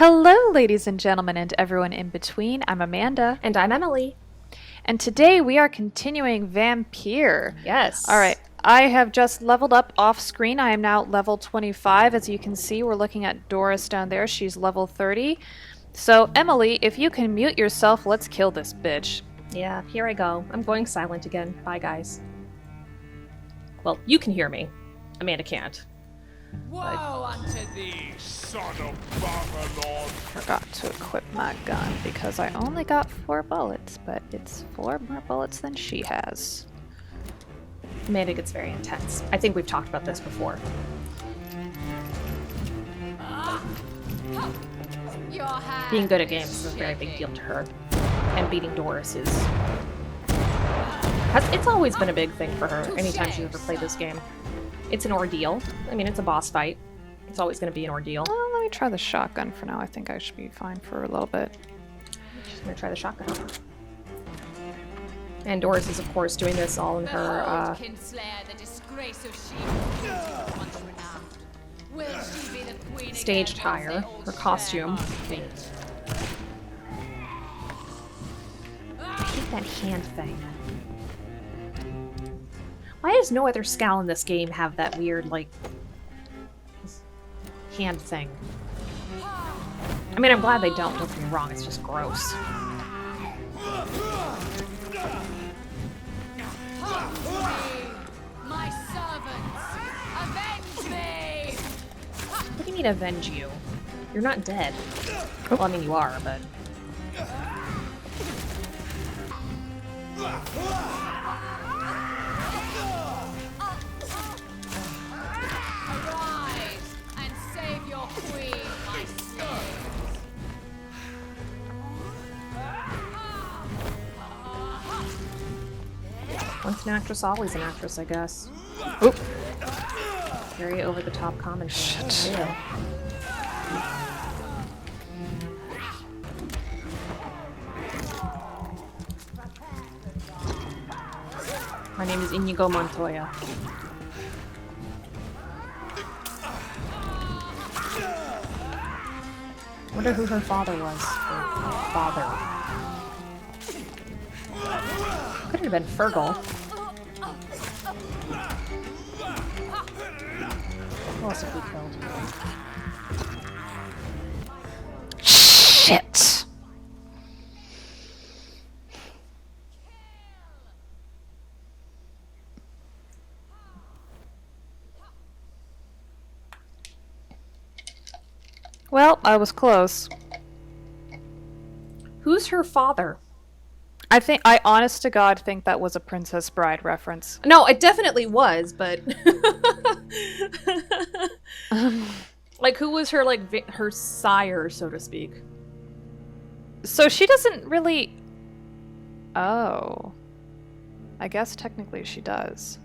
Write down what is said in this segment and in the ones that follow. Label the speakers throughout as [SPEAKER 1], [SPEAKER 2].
[SPEAKER 1] Hello, ladies and gentlemen, and everyone in between. I'm Amanda.
[SPEAKER 2] And I'm Emily.
[SPEAKER 1] And today we are continuing Vampyr.
[SPEAKER 2] Yes.
[SPEAKER 1] All right. I have just leveled up off screen. I am now at level 25. As you can see, we're looking at Doris down there. She's level 30. So, Emily, if you can mute yourself, let's kill this bitch.
[SPEAKER 2] Yeah, here I go. I'm going silent again. Bye, guys. Well, you can hear me. Amanda can't.
[SPEAKER 3] Woe unto thee, son of Babylon!
[SPEAKER 1] Forgot to equip my gun because I only got 4 bullets, but it's 4 more bullets than she has.
[SPEAKER 2] Amanda gets very intense. I think we've talked about this before. Being good at games is a very big deal to her. And beating Doris is... It's always been a big thing for her, anytime she's ever played this game. It's an ordeal. I mean, it's a boss fight. It's always going to be an ordeal.
[SPEAKER 1] Well, let me try the shotgun for now. I think I should be fine for a little bit.
[SPEAKER 2] She's going to try the shotgun. And Doris is, of course, doing this all in her, staged hire, her costume. I hate that hand thing. Why does no other Scowl in this game have that weird, like, hand thing? I mean, I'm glad they don't get me wrong, it's just gross.
[SPEAKER 3] My servants, avenge me!
[SPEAKER 2] What do you mean, avenge you? You're not dead. Well, I mean, you are, but...
[SPEAKER 3] Arise and save your queen, my slaves!
[SPEAKER 2] Once an actress, always an actress, I guess. Oop! Very over-the-top commentary.
[SPEAKER 1] Shit.
[SPEAKER 2] Yeah. My name is Inigo Montoya. Wonder who her father was. Her father. Could have been Fergal. Who else have we killed?
[SPEAKER 1] Shit! Well, I was close.
[SPEAKER 2] Who's her father?
[SPEAKER 1] I honest to God think that was a Princess Bride reference.
[SPEAKER 2] No, it definitely was, but like, who was her, like, her sire, so to speak?
[SPEAKER 1] So she doesn't really... Oh. I guess technically she does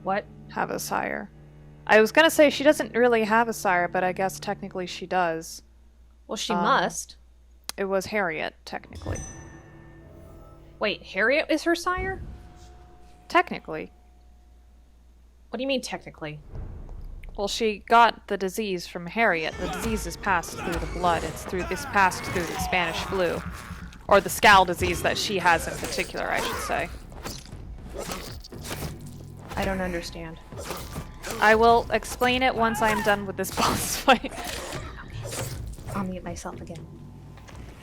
[SPEAKER 2] What?
[SPEAKER 1] have a sire. I was gonna say she doesn't really have a sire, but I guess technically she does.
[SPEAKER 2] Well, she must.
[SPEAKER 1] It was Harriet, technically.
[SPEAKER 2] Wait, Harriet is her sire?
[SPEAKER 1] Technically.
[SPEAKER 2] What do you mean, technically?
[SPEAKER 1] Well, she got the disease from Harriet. The disease is passed through the blood. It's passed through the Spanish flu. Or the Scowl disease that she has in particular, I should say.
[SPEAKER 2] I don't understand.
[SPEAKER 1] I will explain it once I am done with this boss fight.
[SPEAKER 2] I'll mute myself again.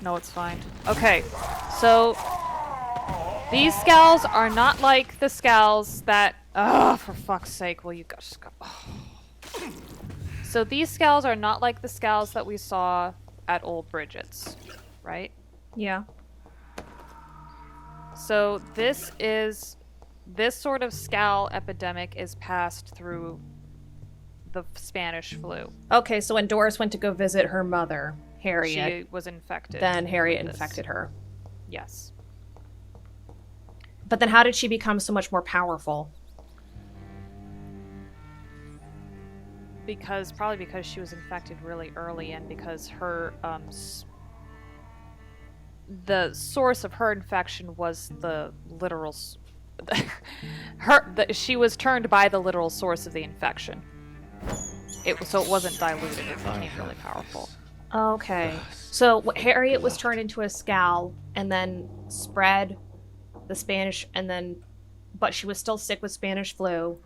[SPEAKER 1] No, it's fine. Okay, so these Scowls are not like the Scowls that... Oh, for fuck's sake, will you just go... Oh. So these Scowls are not like the Scowls that we saw at Old Bridget's, right?
[SPEAKER 2] Yeah.
[SPEAKER 1] So this sort of Scowl epidemic is passed through the Spanish flu.
[SPEAKER 2] Okay, so when Doris went to go visit her mother, Harriet,
[SPEAKER 1] She was infected.
[SPEAKER 2] then Harriet
[SPEAKER 1] with this.
[SPEAKER 2] infected her.
[SPEAKER 1] Yes.
[SPEAKER 2] But then how did she become so much more powerful?
[SPEAKER 1] Probably because she was infected really early, and because her the source of her infection was the literal she was turned by the literal source of the infection. So it wasn't diluted, it became really powerful.
[SPEAKER 2] Okay. So Harriet was turned into a scowl and then spread the Spanish but she was still sick with Spanish flu.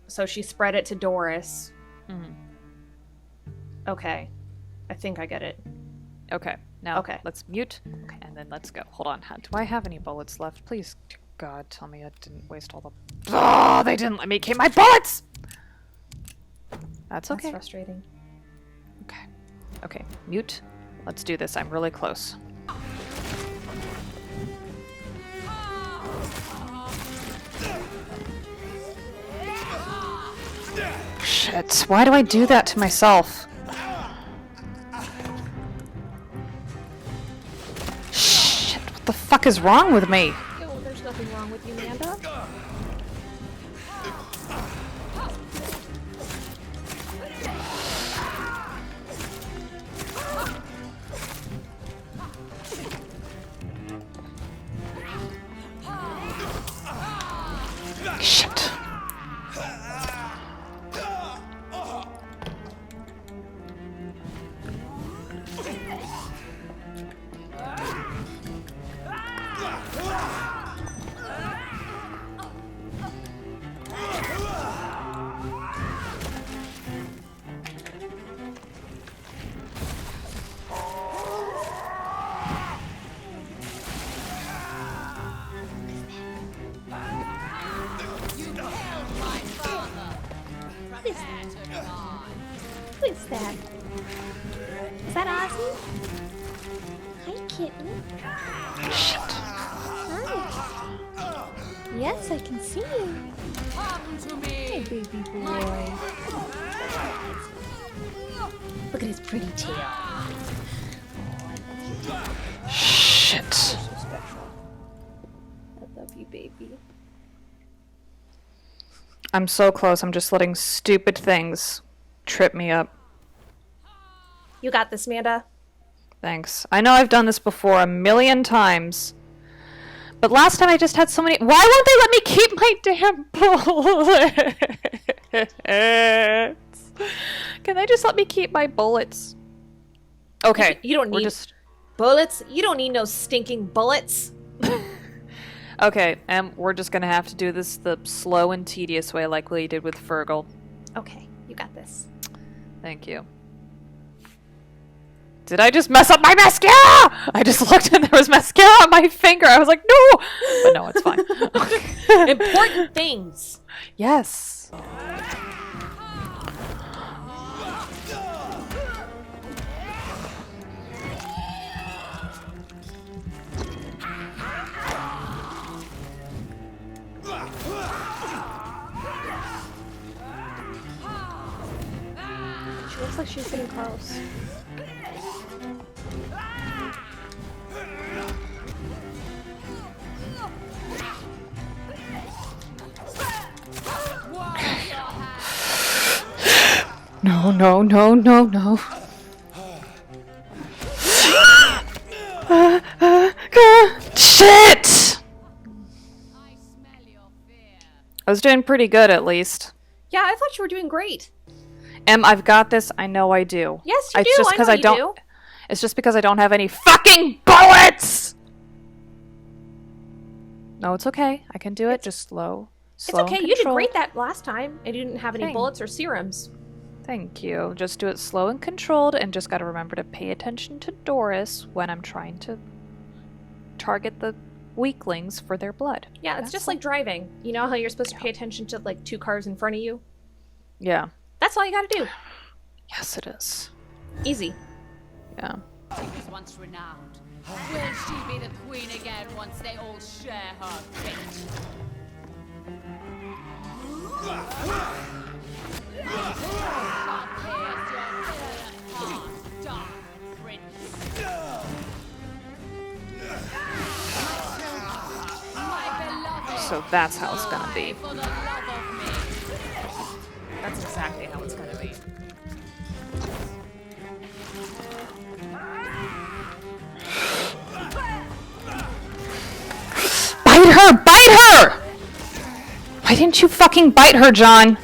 [SPEAKER 2] So she spread it to Doris.
[SPEAKER 1] Mhm.
[SPEAKER 2] Okay. I think I get it.
[SPEAKER 1] Okay. Now,
[SPEAKER 2] Okay.
[SPEAKER 1] let's mute, and then let's go. Hold on. Do I have any bullets left? Please, dear God, tell me I didn't waste all the... Oh, they didn't let me keep my bullets! That's okay.
[SPEAKER 2] That's frustrating.
[SPEAKER 1] Okay. Okay, mute. Let's do this. I'm really close. Shit. Why do I do that to myself? Shit. What the fuck is wrong with me?
[SPEAKER 2] Oh, there's nothing wrong with you, Amanda.
[SPEAKER 1] Shit.
[SPEAKER 4] What is that? Is that Ozzy? Hi, kitten.
[SPEAKER 1] Shit.
[SPEAKER 4] Hi. Yes, I can see you.
[SPEAKER 3] Come to me.
[SPEAKER 4] Hey, baby boy. Look at his pretty tail.
[SPEAKER 1] Shit.
[SPEAKER 2] I love you, baby.
[SPEAKER 1] I'm so close. I'm just letting stupid things trip me up.
[SPEAKER 2] You got this, Amanda.
[SPEAKER 1] Thanks. I know I've done this before a million times. But last time I just had so many... Why won't they let me keep my damn bullets? Can they just let me keep my bullets? Okay.
[SPEAKER 2] You don't
[SPEAKER 1] we're
[SPEAKER 2] need
[SPEAKER 1] just...
[SPEAKER 2] bullets. You don't need no stinking bullets.
[SPEAKER 1] Okay, and we're just gonna have to do this the slow and tedious way like we did with Fergal.
[SPEAKER 2] Okay, you got this.
[SPEAKER 1] Thank you. Did I just mess up my mascara? I just looked and there was mascara on my finger. I was like, no! But no, it's fine.
[SPEAKER 2] Important things.
[SPEAKER 1] Yes.
[SPEAKER 2] She looks like she's getting close.
[SPEAKER 1] No, no, no, no, no. Shit!
[SPEAKER 3] I smell your fear.
[SPEAKER 1] I was doing pretty good, at least.
[SPEAKER 2] Yeah, I thought you were doing great.
[SPEAKER 1] I've got this. I know I do.
[SPEAKER 2] Yes, you
[SPEAKER 1] It's
[SPEAKER 2] do.
[SPEAKER 1] just
[SPEAKER 2] I know
[SPEAKER 1] I
[SPEAKER 2] you
[SPEAKER 1] don't.
[SPEAKER 2] do.
[SPEAKER 1] It's just because I don't have any fucking bullets. No, it's okay. I can do it. Just slow.
[SPEAKER 2] It's
[SPEAKER 1] Slow
[SPEAKER 2] okay.
[SPEAKER 1] and
[SPEAKER 2] You did
[SPEAKER 1] controlled.
[SPEAKER 2] great that last time, and you didn't have any
[SPEAKER 1] Thanks.
[SPEAKER 2] bullets or serums.
[SPEAKER 1] Thank you. Just do it slow and controlled, and just gotta remember to pay attention to Doris when I'm trying to target the weaklings for their blood.
[SPEAKER 2] Yeah, it's just like driving. You know how you're supposed to pay attention to like two cars in front of you?
[SPEAKER 1] Yeah.
[SPEAKER 2] That's all you gotta do.
[SPEAKER 1] Yes, it is.
[SPEAKER 2] Easy.
[SPEAKER 1] Yeah.
[SPEAKER 3] She was once renowned. Will she be the queen again once they all share her fate? Shall pierce your valiant heart, dark prince. My beloved,
[SPEAKER 1] So that's how it's gonna be.
[SPEAKER 3] for the love of me.
[SPEAKER 2] That's exactly how it's gonna be.
[SPEAKER 1] Bite her! Bite her! Why didn't you fucking bite her, John?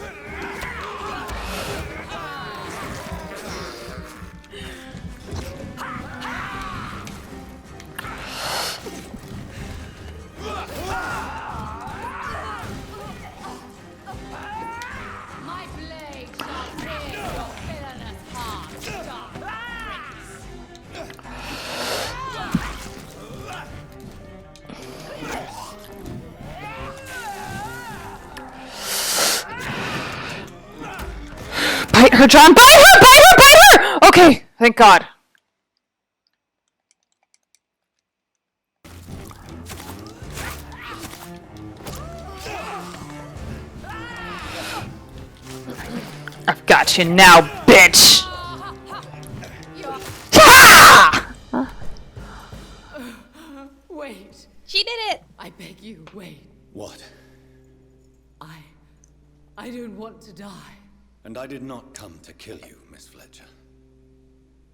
[SPEAKER 1] her, John! Bite her! Bite her! Bite her! Okay, thank God. I've got you now, bitch! Ha!
[SPEAKER 3] Wait.
[SPEAKER 2] She did it!
[SPEAKER 3] I beg you, wait.
[SPEAKER 5] What?
[SPEAKER 3] I don't want to die.
[SPEAKER 5] And I did not come to kill you, Miss Fletcher.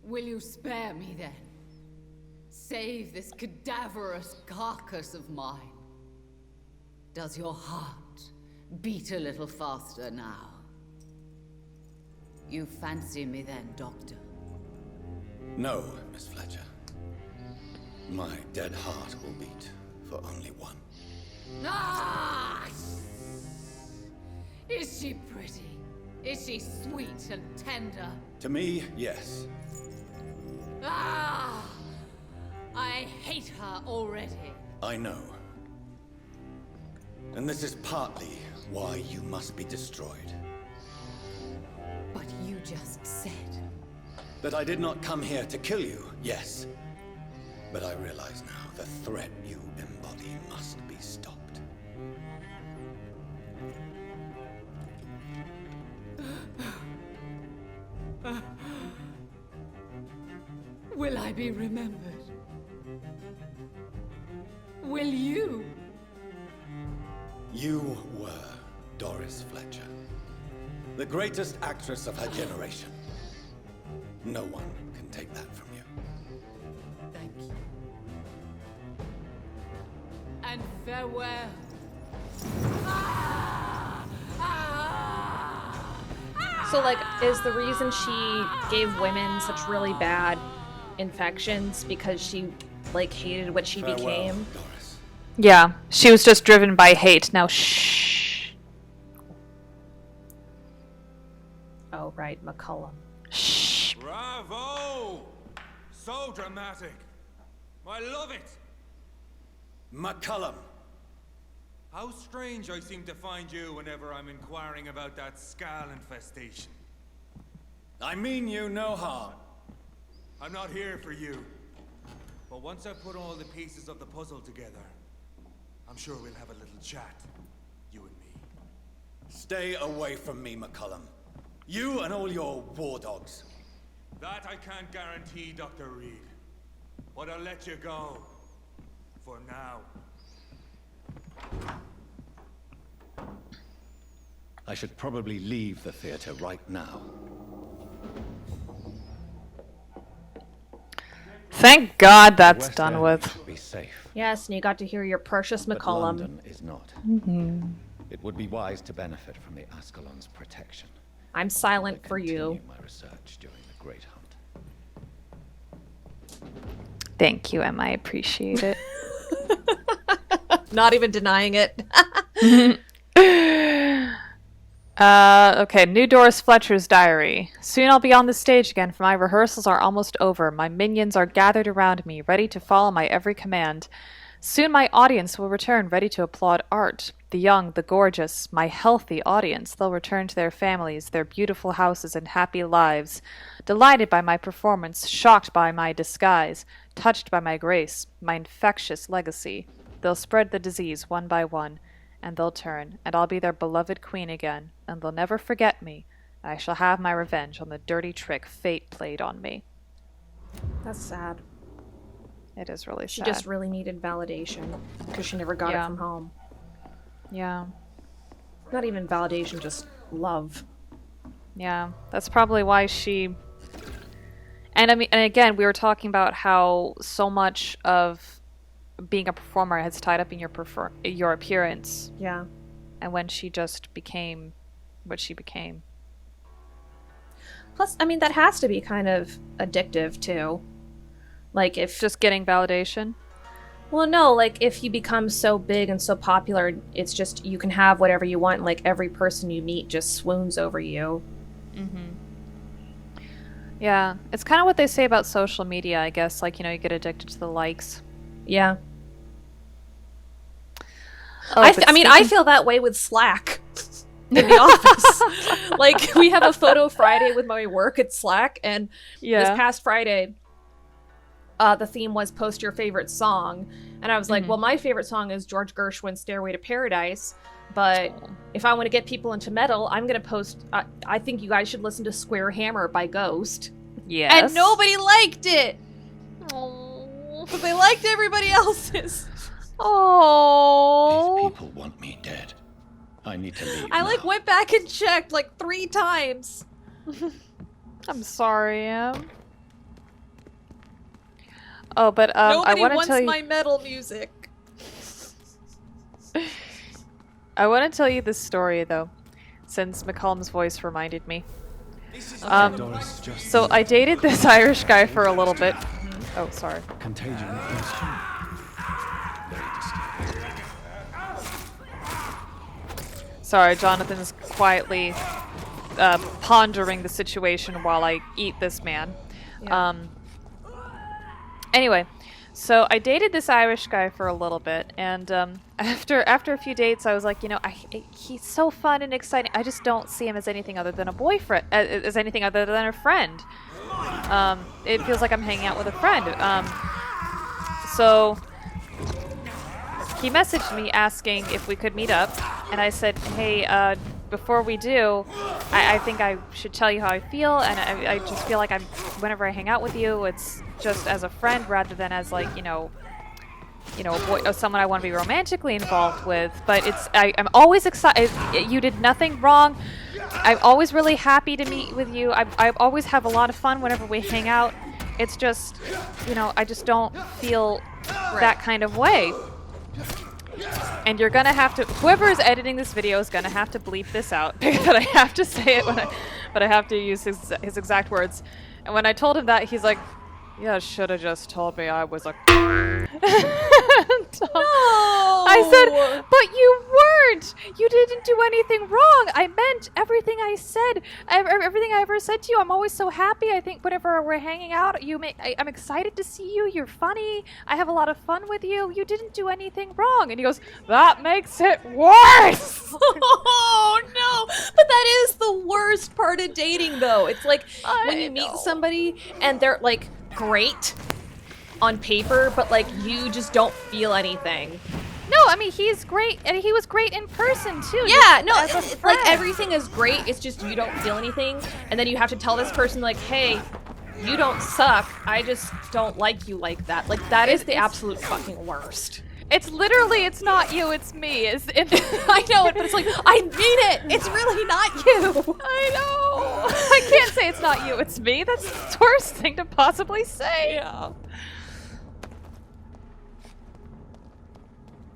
[SPEAKER 3] Will you spare me then? Save this cadaverous carcass of mine. Does your heart beat a little faster now? You fancy me then, Doctor?
[SPEAKER 5] No, Miss Fletcher. My dead heart will beat for only one.
[SPEAKER 3] Ah! Is she pretty? Is she sweet and tender?
[SPEAKER 5] To me, yes.
[SPEAKER 3] Ah! I hate her already.
[SPEAKER 5] I know. And this is partly why you must be destroyed.
[SPEAKER 3] But you just said...
[SPEAKER 5] That I did not come here to kill you, yes. But I realize now the threat you embody must be stopped.
[SPEAKER 3] Will I be remembered? Will you?
[SPEAKER 5] You were Doris Fletcher. The greatest actress of her generation. No one can take that from you.
[SPEAKER 3] Thank you. And farewell.
[SPEAKER 2] So, like, is the reason she gave women such really bad infections because she, like, hated what she
[SPEAKER 5] Farewell,
[SPEAKER 2] became?
[SPEAKER 5] Doris.
[SPEAKER 1] Yeah, she was just driven by hate. Now, shh.
[SPEAKER 2] Oh, right, McCullum.
[SPEAKER 1] Shh.
[SPEAKER 6] Bravo! So dramatic. I love it.
[SPEAKER 5] McCullum.
[SPEAKER 6] How strange I seem to find you whenever I'm inquiring about that skull infestation.
[SPEAKER 5] I mean you no harm.
[SPEAKER 6] I'm not here for you. But once I put all the pieces of the puzzle together, I'm sure we'll have a little chat. You and me.
[SPEAKER 5] Stay away from me, McCullum. You and all your war dogs.
[SPEAKER 6] That I can't guarantee, Dr. Reed. But I'll let you go. For now.
[SPEAKER 5] I should probably leave the theater right now.
[SPEAKER 1] Thank God that's
[SPEAKER 5] West
[SPEAKER 1] done
[SPEAKER 5] End
[SPEAKER 1] with.
[SPEAKER 5] should be safe,
[SPEAKER 2] Yes, and you got to hear your precious
[SPEAKER 5] but
[SPEAKER 2] McCullum.
[SPEAKER 5] London is not. It would be wise to benefit from the Ascalon's protection.
[SPEAKER 2] I'm
[SPEAKER 5] I
[SPEAKER 2] silent for you.
[SPEAKER 5] continue my research during the Great Hunt.
[SPEAKER 1] Thank you, Emma. I appreciate it.
[SPEAKER 2] Not even denying it.
[SPEAKER 1] Okay, new Doris Fletcher's diary. Soon I'll be on the stage again, for my rehearsals are almost over. My minions are gathered around me, ready to follow my every command. Soon my audience will return, ready to applaud art. The young, the gorgeous, my healthy audience, they'll return to their families, their beautiful houses and happy lives, delighted by my performance, shocked by my disguise, touched by my grace, my infectious legacy. They'll spread the disease one by one, and they'll turn, and I'll be their beloved queen again, and they'll never forget me. I shall have my revenge on the dirty trick fate played on me.
[SPEAKER 2] That's sad.
[SPEAKER 1] It is really
[SPEAKER 2] She
[SPEAKER 1] sad.
[SPEAKER 2] just really needed validation because she never got
[SPEAKER 1] Yeah.
[SPEAKER 2] it from home.
[SPEAKER 1] Yeah.
[SPEAKER 2] Not even validation, just love.
[SPEAKER 1] Yeah. That's probably why she... And I mean, and again, we were talking about how so much of being a performer has tied up in your appearance,
[SPEAKER 2] Yeah.
[SPEAKER 1] and when she just became what she became.
[SPEAKER 2] Plus, I mean, that has to be kind of addictive too. Like if
[SPEAKER 1] Just getting validation.
[SPEAKER 2] well, no, like if you become so big and so popular, it's just you can have whatever you want. And, like every person you meet just swoons over you.
[SPEAKER 1] Yeah, it's kind of what they say about social media, I guess. Like, you know, you get addicted to the likes.
[SPEAKER 2] Yeah.
[SPEAKER 1] Oh,
[SPEAKER 2] I
[SPEAKER 1] but
[SPEAKER 2] mean, I
[SPEAKER 1] speaking-
[SPEAKER 2] feel that way with Slack. in the office. Like, we have a photo Friday with my work at Slack, and this past Friday, the theme was post your favorite song. And I was like, well, my favorite song is George Gershwin's Stairway to Paradise. But if I want to get people into metal, I'm going to post, I think you guys should listen to Square Hammer by Ghost.
[SPEAKER 1] Yes.
[SPEAKER 2] And nobody liked it. But they liked everybody else's.
[SPEAKER 1] Oh.
[SPEAKER 5] These people want me dead. I need to leave
[SPEAKER 2] I like
[SPEAKER 5] now.
[SPEAKER 2] went back and checked like 3 times.
[SPEAKER 1] I'm sorry, Em. Oh, but I
[SPEAKER 2] Nobody
[SPEAKER 1] want to
[SPEAKER 2] wants
[SPEAKER 1] tell you.
[SPEAKER 2] my metal music.
[SPEAKER 1] I want to tell you this story though, since McCollum's voice reminded me.
[SPEAKER 6] Doris, just
[SPEAKER 1] So I dated this Irish guy for a little bit. Oh, sorry.
[SPEAKER 6] contagion from skin. Very disturbing.
[SPEAKER 1] Sorry, Jonathan's quietly pondering the situation while I eat this man.
[SPEAKER 2] Yeah.
[SPEAKER 1] Anyway, so I dated this Irish guy for a little bit, and after a few dates, I was like, you know, he's so fun and exciting. I just don't see him as anything other than a boyfriend, as anything other than a friend. It feels like I'm hanging out with a friend. So he messaged me asking if we could meet up, and I said, hey, before we do, I think I should tell you how I feel, and I just feel like whenever I hang out with you, it's just as a friend rather than as like, someone I want to be romantically involved with. But I'm always excited. You did nothing wrong. I'm always really happy to meet with you. I always have a lot of fun whenever we hang out. It's just, I just don't feel that kind of way. And you're gonna have to, whoever is editing this video is gonna have to bleep this out, but I have to say it but I have to use his exact words. And when I told him that, he's like, yeah, should have just told me I was a I said, but you weren't! You didn't do anything wrong! I meant everything I said. Everything I ever said to you. I'm always so happy. I think whenever we're hanging out, I'm excited to see you. You're funny. I have a lot of fun with you. You didn't do anything wrong. And he goes, that makes it worse!
[SPEAKER 2] Oh no! But that is the worst part of dating, though. It's like when you meet somebody and they're like great on paper, but like you just don't feel anything.
[SPEAKER 1] No, I mean, he's great, and he was great in person too.
[SPEAKER 2] Yeah, no,
[SPEAKER 1] as a
[SPEAKER 2] it's like
[SPEAKER 1] friend.
[SPEAKER 2] everything is great. It's just you don't feel anything, and then you have to tell this person like, "Hey, you don't suck. I just don't like you like that." Like that is the absolute fucking worst.
[SPEAKER 1] It's literally, it's not you, it's me.
[SPEAKER 2] I know it, but it's like I mean it. It's really not you.
[SPEAKER 1] I know. I can't say it's not you, it's me. That's the worst thing to possibly say.
[SPEAKER 2] Yeah.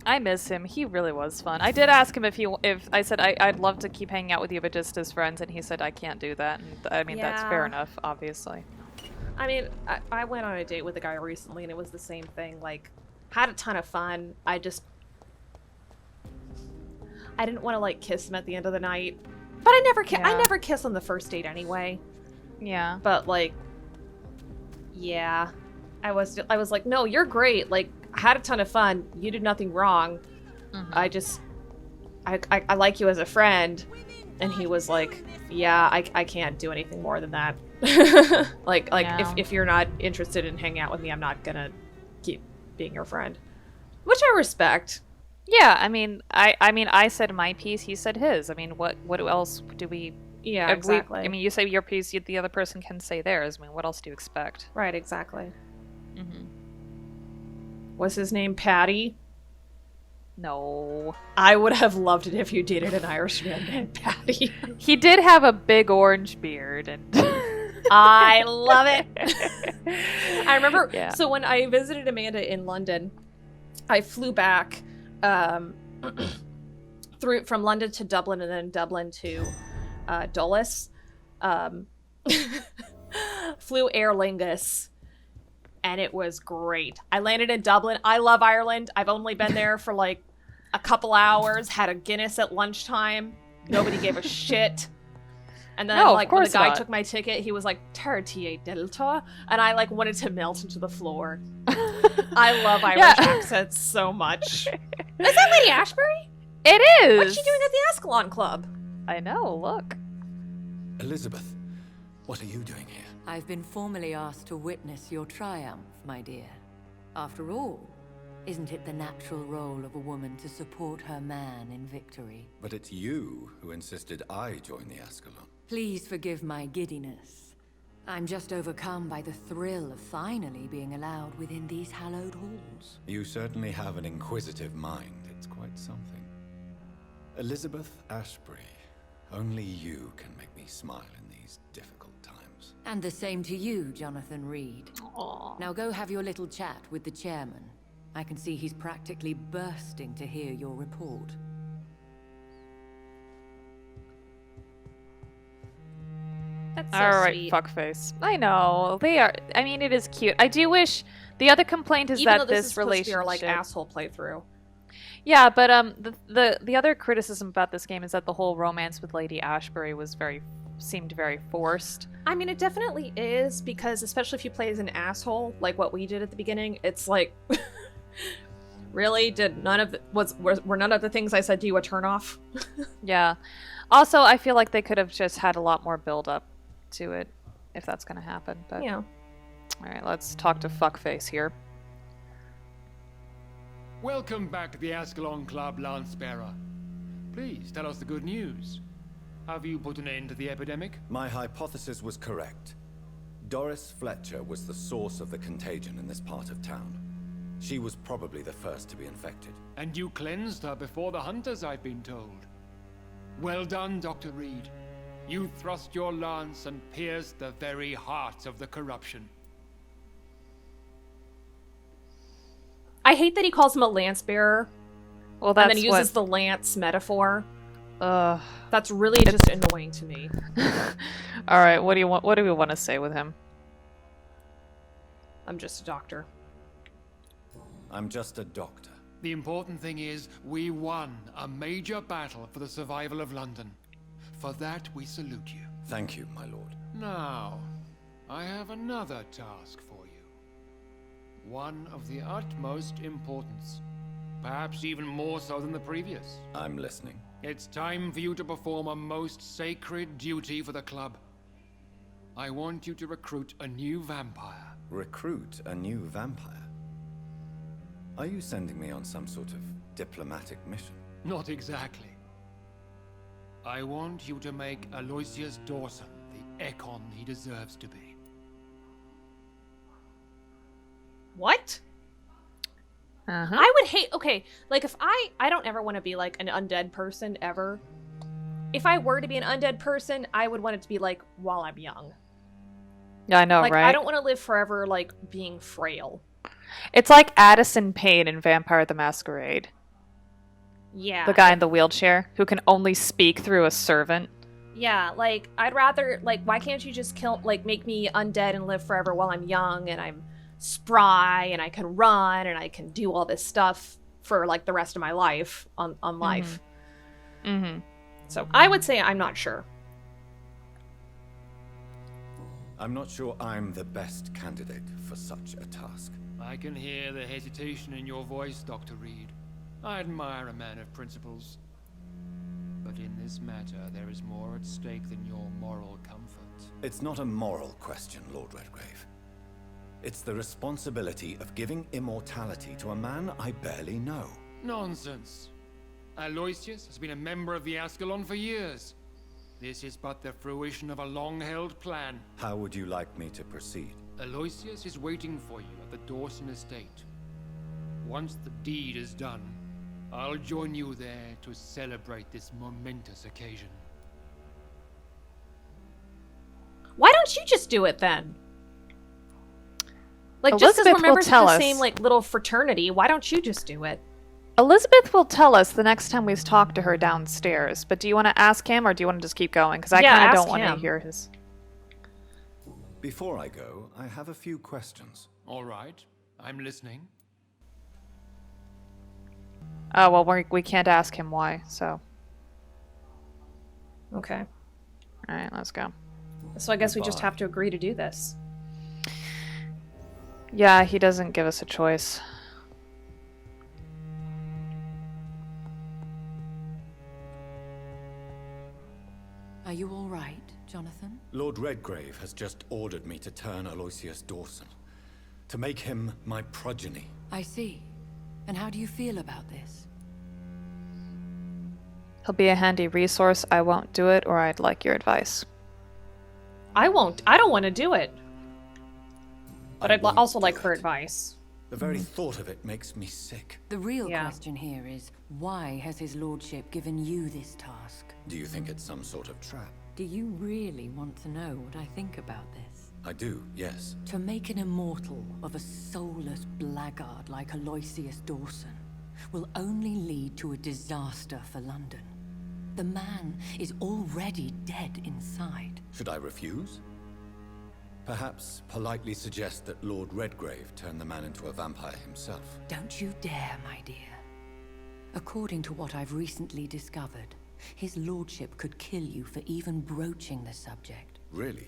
[SPEAKER 1] I miss him. He really was fun. I did ask him if I said I'd love to keep hanging out with you, but just as friends, and he said I can't do that. And I mean, that's fair enough, obviously.
[SPEAKER 2] I mean, I went on a date with a guy recently, and it was the same thing. Like, had a ton of fun. I didn't want to like kiss him at the end of the night, but I never kiss on the first date anyway.
[SPEAKER 1] Yeah.
[SPEAKER 2] But like, yeah, I was like, no, you're great. Like, I had a ton of fun. You did nothing wrong.
[SPEAKER 1] Mm-hmm.
[SPEAKER 2] I like you as a friend. And he was like, yeah, I can't do anything more than that. like
[SPEAKER 1] Yeah.
[SPEAKER 2] if you're not interested in hanging out with me, I'm not gonna keep being your friend. Which I respect.
[SPEAKER 1] Yeah, I mean, I said my piece, he said his. I mean, what else do we...
[SPEAKER 2] Yeah, exactly.
[SPEAKER 1] I mean, you say your piece, the other person can say theirs. I mean, what else do you expect?
[SPEAKER 2] Right, exactly.
[SPEAKER 1] Mm-hmm.
[SPEAKER 2] Was his name Patty?
[SPEAKER 1] No.
[SPEAKER 2] I would have loved it if you dated an Irishman named Patty.
[SPEAKER 1] He did have a big orange beard, and...
[SPEAKER 2] I love it. I remember,
[SPEAKER 1] Yeah.
[SPEAKER 2] so when I visited Amanda in London, I flew back from London to Dublin and then Dublin to Dulles. Flew Aer Lingus, and it was great. I landed in Dublin. I love Ireland. I've only been there for like a couple hours, had a Guinness at lunchtime. Nobody gave a shit. And then,
[SPEAKER 1] No, of
[SPEAKER 2] like, when the
[SPEAKER 1] course
[SPEAKER 2] guy
[SPEAKER 1] not.
[SPEAKER 2] took my ticket, he was like, Tartier Delta. And I, like, wanted to melt into the floor. I love Irish
[SPEAKER 1] Yeah.
[SPEAKER 2] accents so much. Is that Lady Ashbury?
[SPEAKER 1] It is!
[SPEAKER 2] What's she doing at the Ascalon Club?
[SPEAKER 1] I know, look.
[SPEAKER 5] Elizabeth, what are you doing here?
[SPEAKER 7] I've been formally asked to witness your triumph, my dear. After all, isn't it the natural role of a woman to support her man in victory?
[SPEAKER 5] But it's you who insisted I join the Ascalon.
[SPEAKER 7] Please forgive my giddiness. I'm just overcome by the thrill of finally being allowed within these hallowed halls.
[SPEAKER 5] You certainly have an inquisitive mind. It's quite something. Elizabeth Ashbury, only you can make me smile in these difficult times.
[SPEAKER 7] And the same to you, Jonathan Reed. Now go have your little chat with the chairman. I can see he's practically bursting to hear your report.
[SPEAKER 2] That's so
[SPEAKER 1] Alright,
[SPEAKER 2] sweet.
[SPEAKER 1] fuckface. I know. They are. I mean, it is cute. I do wish. The other complaint is
[SPEAKER 2] Even
[SPEAKER 1] that
[SPEAKER 2] though this
[SPEAKER 1] this
[SPEAKER 2] is supposed to be
[SPEAKER 1] relationship.
[SPEAKER 2] our, like, asshole playthrough.
[SPEAKER 1] Yeah, but the other criticism about this game is that the whole romance with Lady Ashbury seemed very forced.
[SPEAKER 2] I mean, it definitely is, because especially if you play as an asshole, like what we did at the beginning, it's like, really? Did none of the, were none of the things I said to you a turnoff?
[SPEAKER 1] Yeah. Also, I feel like they could have just had a lot more build up to it if that's going to happen. But
[SPEAKER 2] Yeah.
[SPEAKER 1] all right, let's talk to fuckface here.
[SPEAKER 8] Welcome back to the Ascalon Club, Lancebearer. Please tell us the good news. Have you put an end to the epidemic?
[SPEAKER 5] My hypothesis was correct. Doris Fletcher was the source of the contagion in this part of town. She was probably the first to be infected.
[SPEAKER 8] And you cleansed her before the hunters, I've been told. Well done, Dr. Reed. You thrust your lance and pierced the very heart of the corruption.
[SPEAKER 2] I hate that he calls him a lance bearer,
[SPEAKER 1] Well,
[SPEAKER 2] and
[SPEAKER 1] that's
[SPEAKER 2] then uses the lance metaphor.
[SPEAKER 1] Ugh.
[SPEAKER 2] That's really just annoying to me.
[SPEAKER 1] All right, what do you want? What do we want to say with him?
[SPEAKER 2] I'm just a doctor.
[SPEAKER 5] I'm just a doctor.
[SPEAKER 8] The important thing is, we won a major battle for the survival of London. For that, we salute you.
[SPEAKER 5] Thank you, my lord.
[SPEAKER 8] Now, I have another task for you. One of the utmost importance. Perhaps even more so than the previous.
[SPEAKER 5] I'm listening.
[SPEAKER 8] It's time for you to perform a most sacred duty for the club. I want you to recruit a new vampire.
[SPEAKER 5] Recruit a new vampire? Are you sending me on some sort of diplomatic mission?
[SPEAKER 8] Not exactly. I want you to make Aloysius Dawson the Ekon he deserves to be.
[SPEAKER 2] What?
[SPEAKER 1] Uh-huh.
[SPEAKER 2] I would hate. Okay, like if I don't ever want to be like an undead person ever. If I were to be an undead person, I would want it to be like while I'm young.
[SPEAKER 1] Yeah, I know,
[SPEAKER 2] Like
[SPEAKER 1] right?
[SPEAKER 2] I don't want to live forever like being frail.
[SPEAKER 1] It's like Addison Payne in Vampire the Masquerade.
[SPEAKER 2] Yeah.
[SPEAKER 1] The guy in the wheelchair who can only speak through a servant.
[SPEAKER 2] Yeah, like I'd rather like why can't you just make me undead and live forever while I'm young and I'm spry and I can run and I can do all this stuff for like the rest of my life on life.
[SPEAKER 1] Mm-hmm.
[SPEAKER 2] So I would say I'm not sure.
[SPEAKER 5] I'm not sure I'm the best candidate for such a task.
[SPEAKER 8] I can hear the hesitation in your voice, Dr. Reed. I admire a man of principles. But in this matter, there is more at stake than your moral comfort.
[SPEAKER 5] It's not a moral question, Lord Redgrave. It's the responsibility of giving immortality to a man I barely know.
[SPEAKER 8] Nonsense. Aloysius has been a member of the Ascalon for years. This is but the fruition of a long-held plan.
[SPEAKER 5] How would you like me to proceed?
[SPEAKER 8] Aloysius is waiting for you at the Dawson estate. Once the deed is done, I'll join you there to celebrate this momentous occasion.
[SPEAKER 2] Why don't you just do it then? Like just because
[SPEAKER 1] Elizabeth
[SPEAKER 2] we're members
[SPEAKER 1] will tell
[SPEAKER 2] of the
[SPEAKER 1] us.
[SPEAKER 2] same like little fraternity, why don't you just do it?
[SPEAKER 1] Elizabeth will tell us the next time we talk to her downstairs, but do you want to ask him or do you want to just keep going? Because I
[SPEAKER 2] Yeah,
[SPEAKER 1] kind of
[SPEAKER 2] ask
[SPEAKER 1] don't want to
[SPEAKER 2] him.
[SPEAKER 1] hear his...
[SPEAKER 5] Before I go, I have a few questions.
[SPEAKER 8] All right, I'm listening.
[SPEAKER 1] Oh, well, we can't ask him why, so...
[SPEAKER 2] Okay.
[SPEAKER 1] Alright, let's go.
[SPEAKER 2] So I guess we just
[SPEAKER 5] Goodbye.
[SPEAKER 2] have to agree to do this.
[SPEAKER 1] Yeah, he doesn't give us a choice.
[SPEAKER 7] you all right, Jonathan?
[SPEAKER 5] Lord Redgrave has just ordered me to turn Aloysius Dawson. To make him my progeny.
[SPEAKER 7] I see. And how do you feel about this?
[SPEAKER 1] He'll be a handy resource. I won't do it, or I'd like your advice.
[SPEAKER 2] I won't. I don't want to do it. But
[SPEAKER 5] I
[SPEAKER 2] I'd
[SPEAKER 5] won't
[SPEAKER 2] also
[SPEAKER 5] do
[SPEAKER 2] like her
[SPEAKER 5] it.
[SPEAKER 2] advice.
[SPEAKER 5] The very thought of it makes me sick.
[SPEAKER 7] The real
[SPEAKER 2] Yeah.
[SPEAKER 7] question here is, why has his lordship given you this task?
[SPEAKER 5] Do you think it's some sort of trap?
[SPEAKER 7] Do you really want to know what I think about this?
[SPEAKER 5] I do, yes.
[SPEAKER 7] To make an immortal of a soulless blackguard like Aloysius Dawson will only lead to a disaster for London. The man is already dead inside.
[SPEAKER 5] Should I refuse? Perhaps politely suggest that Lord Redgrave turn the man into a vampire himself.
[SPEAKER 7] Don't you dare, my dear. According to what I've recently discovered, his lordship could kill you for even broaching the subject.
[SPEAKER 5] Really?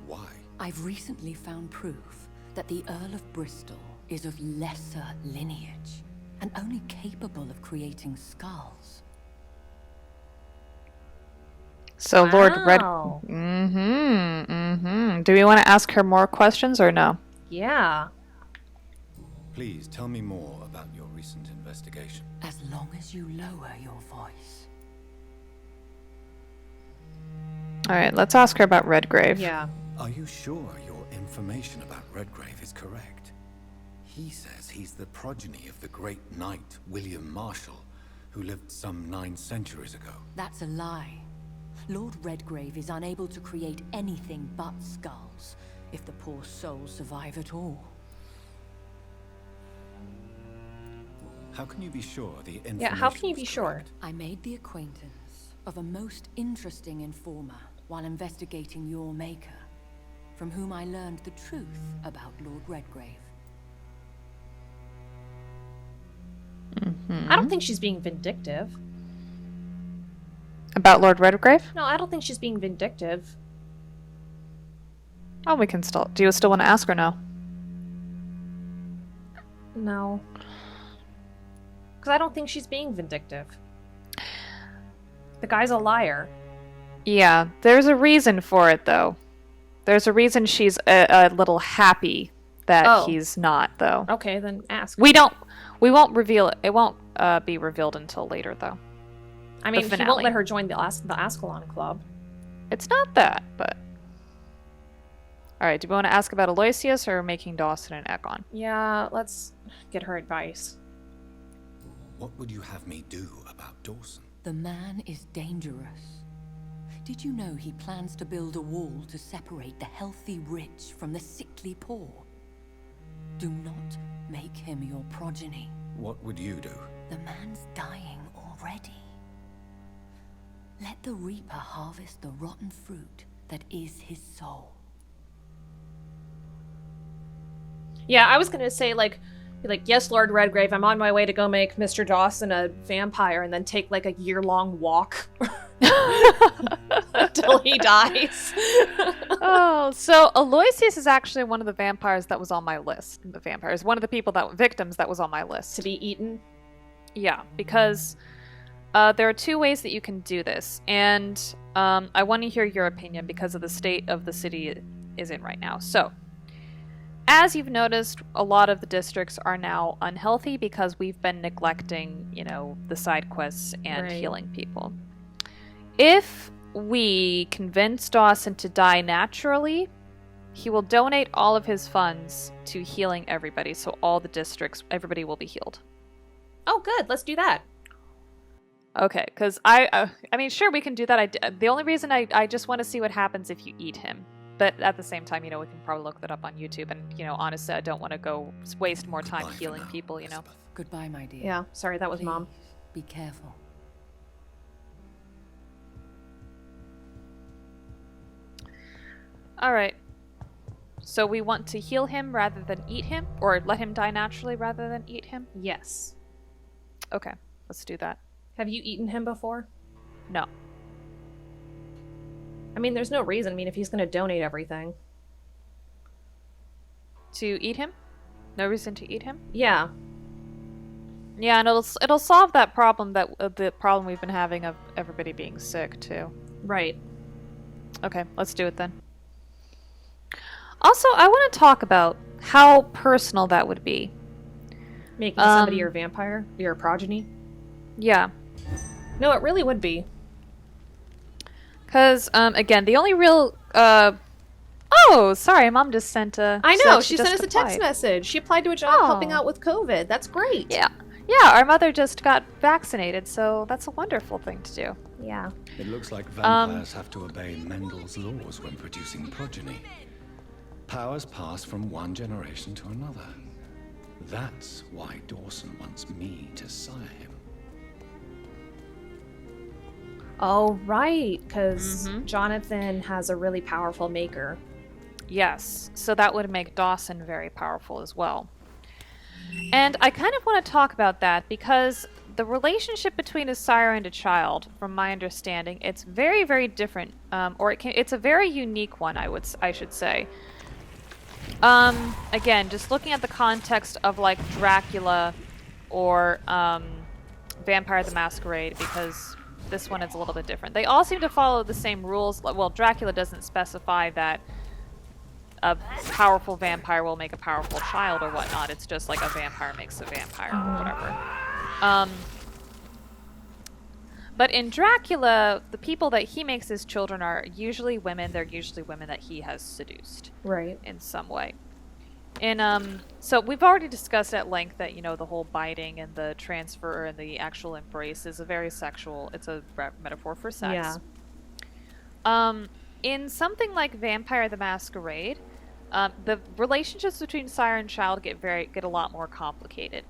[SPEAKER 5] Why?
[SPEAKER 7] I've recently found proof that the Earl of Bristol is of lesser lineage and only capable of creating skulls.
[SPEAKER 1] So Lord Red...
[SPEAKER 2] Wow.
[SPEAKER 1] Do we want to ask her more questions or no?
[SPEAKER 2] Yeah.
[SPEAKER 5] Please tell me more about your recent investigation.
[SPEAKER 7] As long as you lower your voice.
[SPEAKER 1] Alright, let's ask her about Redgrave.
[SPEAKER 2] Yeah.
[SPEAKER 5] Are you sure your information about Redgrave is correct? He says he's the progeny of the great knight William Marshall, who lived some 9 centuries ago.
[SPEAKER 7] That's a lie. Lord Redgrave is unable to create anything but skulls, if the poor souls survive at all.
[SPEAKER 5] How can you be sure the information
[SPEAKER 2] Yeah, how can you
[SPEAKER 5] was
[SPEAKER 2] be sure?
[SPEAKER 5] correct?
[SPEAKER 7] I made the acquaintance of a most interesting informer while investigating your maker, from whom I learned the truth about Lord Redgrave.
[SPEAKER 2] I don't think she's being vindictive.
[SPEAKER 1] About Lord Redgrave?
[SPEAKER 2] No, I don't think she's being vindictive.
[SPEAKER 1] Oh, we can still... Do you still want to ask or no?
[SPEAKER 2] No. Because I don't think she's being vindictive. The guy's a liar.
[SPEAKER 1] Yeah, there's a reason for it, though. There's a reason she's a little happy that
[SPEAKER 2] Oh.
[SPEAKER 1] he's not, though.
[SPEAKER 2] Okay, then ask.
[SPEAKER 1] We won't reveal it. It won't be revealed until later, though.
[SPEAKER 2] I mean, he
[SPEAKER 1] finale.
[SPEAKER 2] won't let her join the Ascalon Club.
[SPEAKER 1] It's not that, but... Alright, do we want to ask about Aloysius or making Dawson and Ekon?
[SPEAKER 2] Yeah, let's get her advice.
[SPEAKER 5] What would you have me do about Dawson?
[SPEAKER 7] The man is dangerous. Did you know he plans to build a wall to separate the healthy rich from the sickly poor? Do not make him your progeny.
[SPEAKER 5] What would you do?
[SPEAKER 7] The man's dying already. Let the Reaper harvest the rotten fruit that is his soul.
[SPEAKER 2] Yeah, I was gonna say, be like, yes, Lord Redgrave, I'm on my way to go make Mr. Dawson a vampire and then take, like, a year-long walk until he dies.
[SPEAKER 1] Oh, so Aloysius is actually one of the vampires that was on my list. The vampires, one of the victims that was on my list.
[SPEAKER 2] To be eaten?
[SPEAKER 1] Yeah, because there are 2 ways that you can do this, and I want to hear your opinion because of the state of the city it is in right now. So, as you've noticed, a lot of the districts are now unhealthy because we've been neglecting, the side quests and
[SPEAKER 2] Right.
[SPEAKER 1] healing people. If we convince Dawson to die naturally, he will donate all of his funds to healing everybody, so all the districts, everybody will be healed.
[SPEAKER 2] Oh, good. Let's do that.
[SPEAKER 1] Okay, because I mean, sure, we can do that. The only reason I just want to see what happens if you eat him. But at the same time, we can probably look that up on YouTube. And, honestly, I don't want to go waste more time
[SPEAKER 5] Goodbye for
[SPEAKER 1] healing
[SPEAKER 5] now,
[SPEAKER 1] people,
[SPEAKER 5] Elizabeth.
[SPEAKER 7] Goodbye, my dear.
[SPEAKER 2] Yeah, sorry, that was
[SPEAKER 7] Please,
[SPEAKER 2] Mom.
[SPEAKER 7] be careful.
[SPEAKER 1] Alright. So we want to heal him rather than eat him? Or let him die naturally rather than eat him?
[SPEAKER 2] Yes.
[SPEAKER 1] Okay, let's do that.
[SPEAKER 2] Have you eaten him before?
[SPEAKER 1] No.
[SPEAKER 2] I mean, there's no reason. I mean, if he's going to donate everything.
[SPEAKER 1] To eat him? No reason to eat him?
[SPEAKER 2] Yeah.
[SPEAKER 1] Yeah, and it'll solve that problem the problem we've been having of everybody being sick, too.
[SPEAKER 2] Right.
[SPEAKER 1] Okay, let's do it then. Also, I want to talk about how personal that would be.
[SPEAKER 2] Making somebody your vampire, your progeny.
[SPEAKER 1] Yeah.
[SPEAKER 2] No, it really would be.
[SPEAKER 1] Because, again, the only real, Oh, sorry, Mom just sent a...
[SPEAKER 2] I know,
[SPEAKER 1] said
[SPEAKER 2] she
[SPEAKER 1] just
[SPEAKER 2] sent us a text
[SPEAKER 1] applied.
[SPEAKER 2] message. She applied to a job helping
[SPEAKER 1] Oh.
[SPEAKER 2] out with COVID. That's great.
[SPEAKER 1] Yeah. Yeah, our mother just got vaccinated, so that's a wonderful thing to do.
[SPEAKER 2] Yeah.
[SPEAKER 5] It looks like vampires have to obey Mendel's laws when producing progeny. Powers pass from one generation to another. That's why Dawson wants me to sire him.
[SPEAKER 2] Oh, right, because Jonathan has a really powerful maker.
[SPEAKER 1] Yes, so that would make Dawson very powerful as well. And I kind of want to talk about that because the relationship between a sire and a child, from my understanding, it's very, very different. It's a very unique one, I should say. Again, just looking at the context of like Dracula or Vampire the Masquerade, because this one is a little bit different. They all seem to follow the same rules. Well, Dracula doesn't specify that a powerful vampire will make a powerful child or whatnot. It's just like a vampire makes a vampire or whatever. But in Dracula, the people that he makes his children are usually women. They're usually women that he has seduced.
[SPEAKER 2] Right.
[SPEAKER 1] In some way. And so we've already discussed at length that, you know, the whole biting and the transfer and the actual embrace is a very sexual, it's a metaphor for sex.
[SPEAKER 2] Yeah.
[SPEAKER 1] In something like Vampire the Masquerade, the relationships between sire and child get a lot more complicated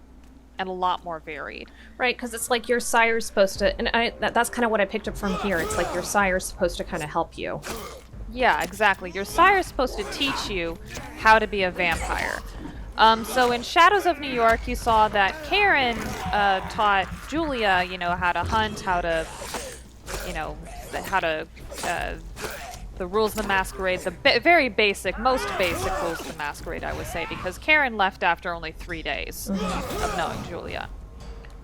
[SPEAKER 1] and a lot more varied.
[SPEAKER 2] Right, because it's like your sire's supposed to, and that's kind of what I picked up from here. It's like your sire's supposed to kind of help you.
[SPEAKER 1] Yeah, exactly. Your sire is supposed to teach you how to be a vampire. So in Shadows of New York, you saw that Karen taught Julia, you know, how to hunt, how to the rules of the Masquerade, the very basic, most basic rules of the Masquerade, I would say, because Karen left after only 3 days of knowing Julia.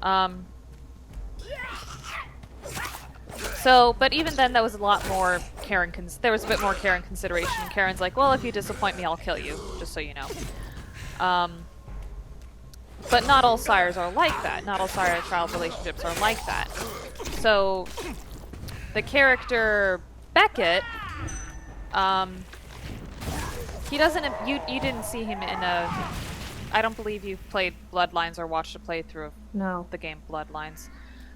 [SPEAKER 1] But even then, that was a lot more Karen. There was a bit more Karen consideration. Karen's like, well, if you disappoint me, I'll kill you, just so you know. But not all sires are like that. Not all sire-child relationships are like that. So, the character Beckett, he doesn't. You didn't see him in a. I don't believe you've played Bloodlines or watched a playthrough of the game Bloodlines.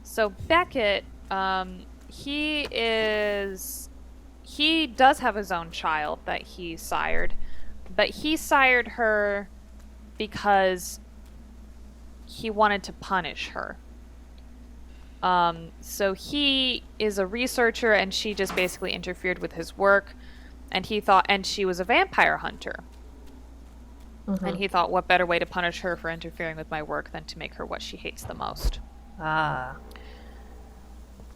[SPEAKER 1] So Beckett, he does have his own child that he sired, but he sired her because he wanted to punish her. So he is a researcher, and she just basically interfered with his work, and she was a vampire hunter. And he thought, what better way to punish her for interfering with my work than to make her what she hates the most.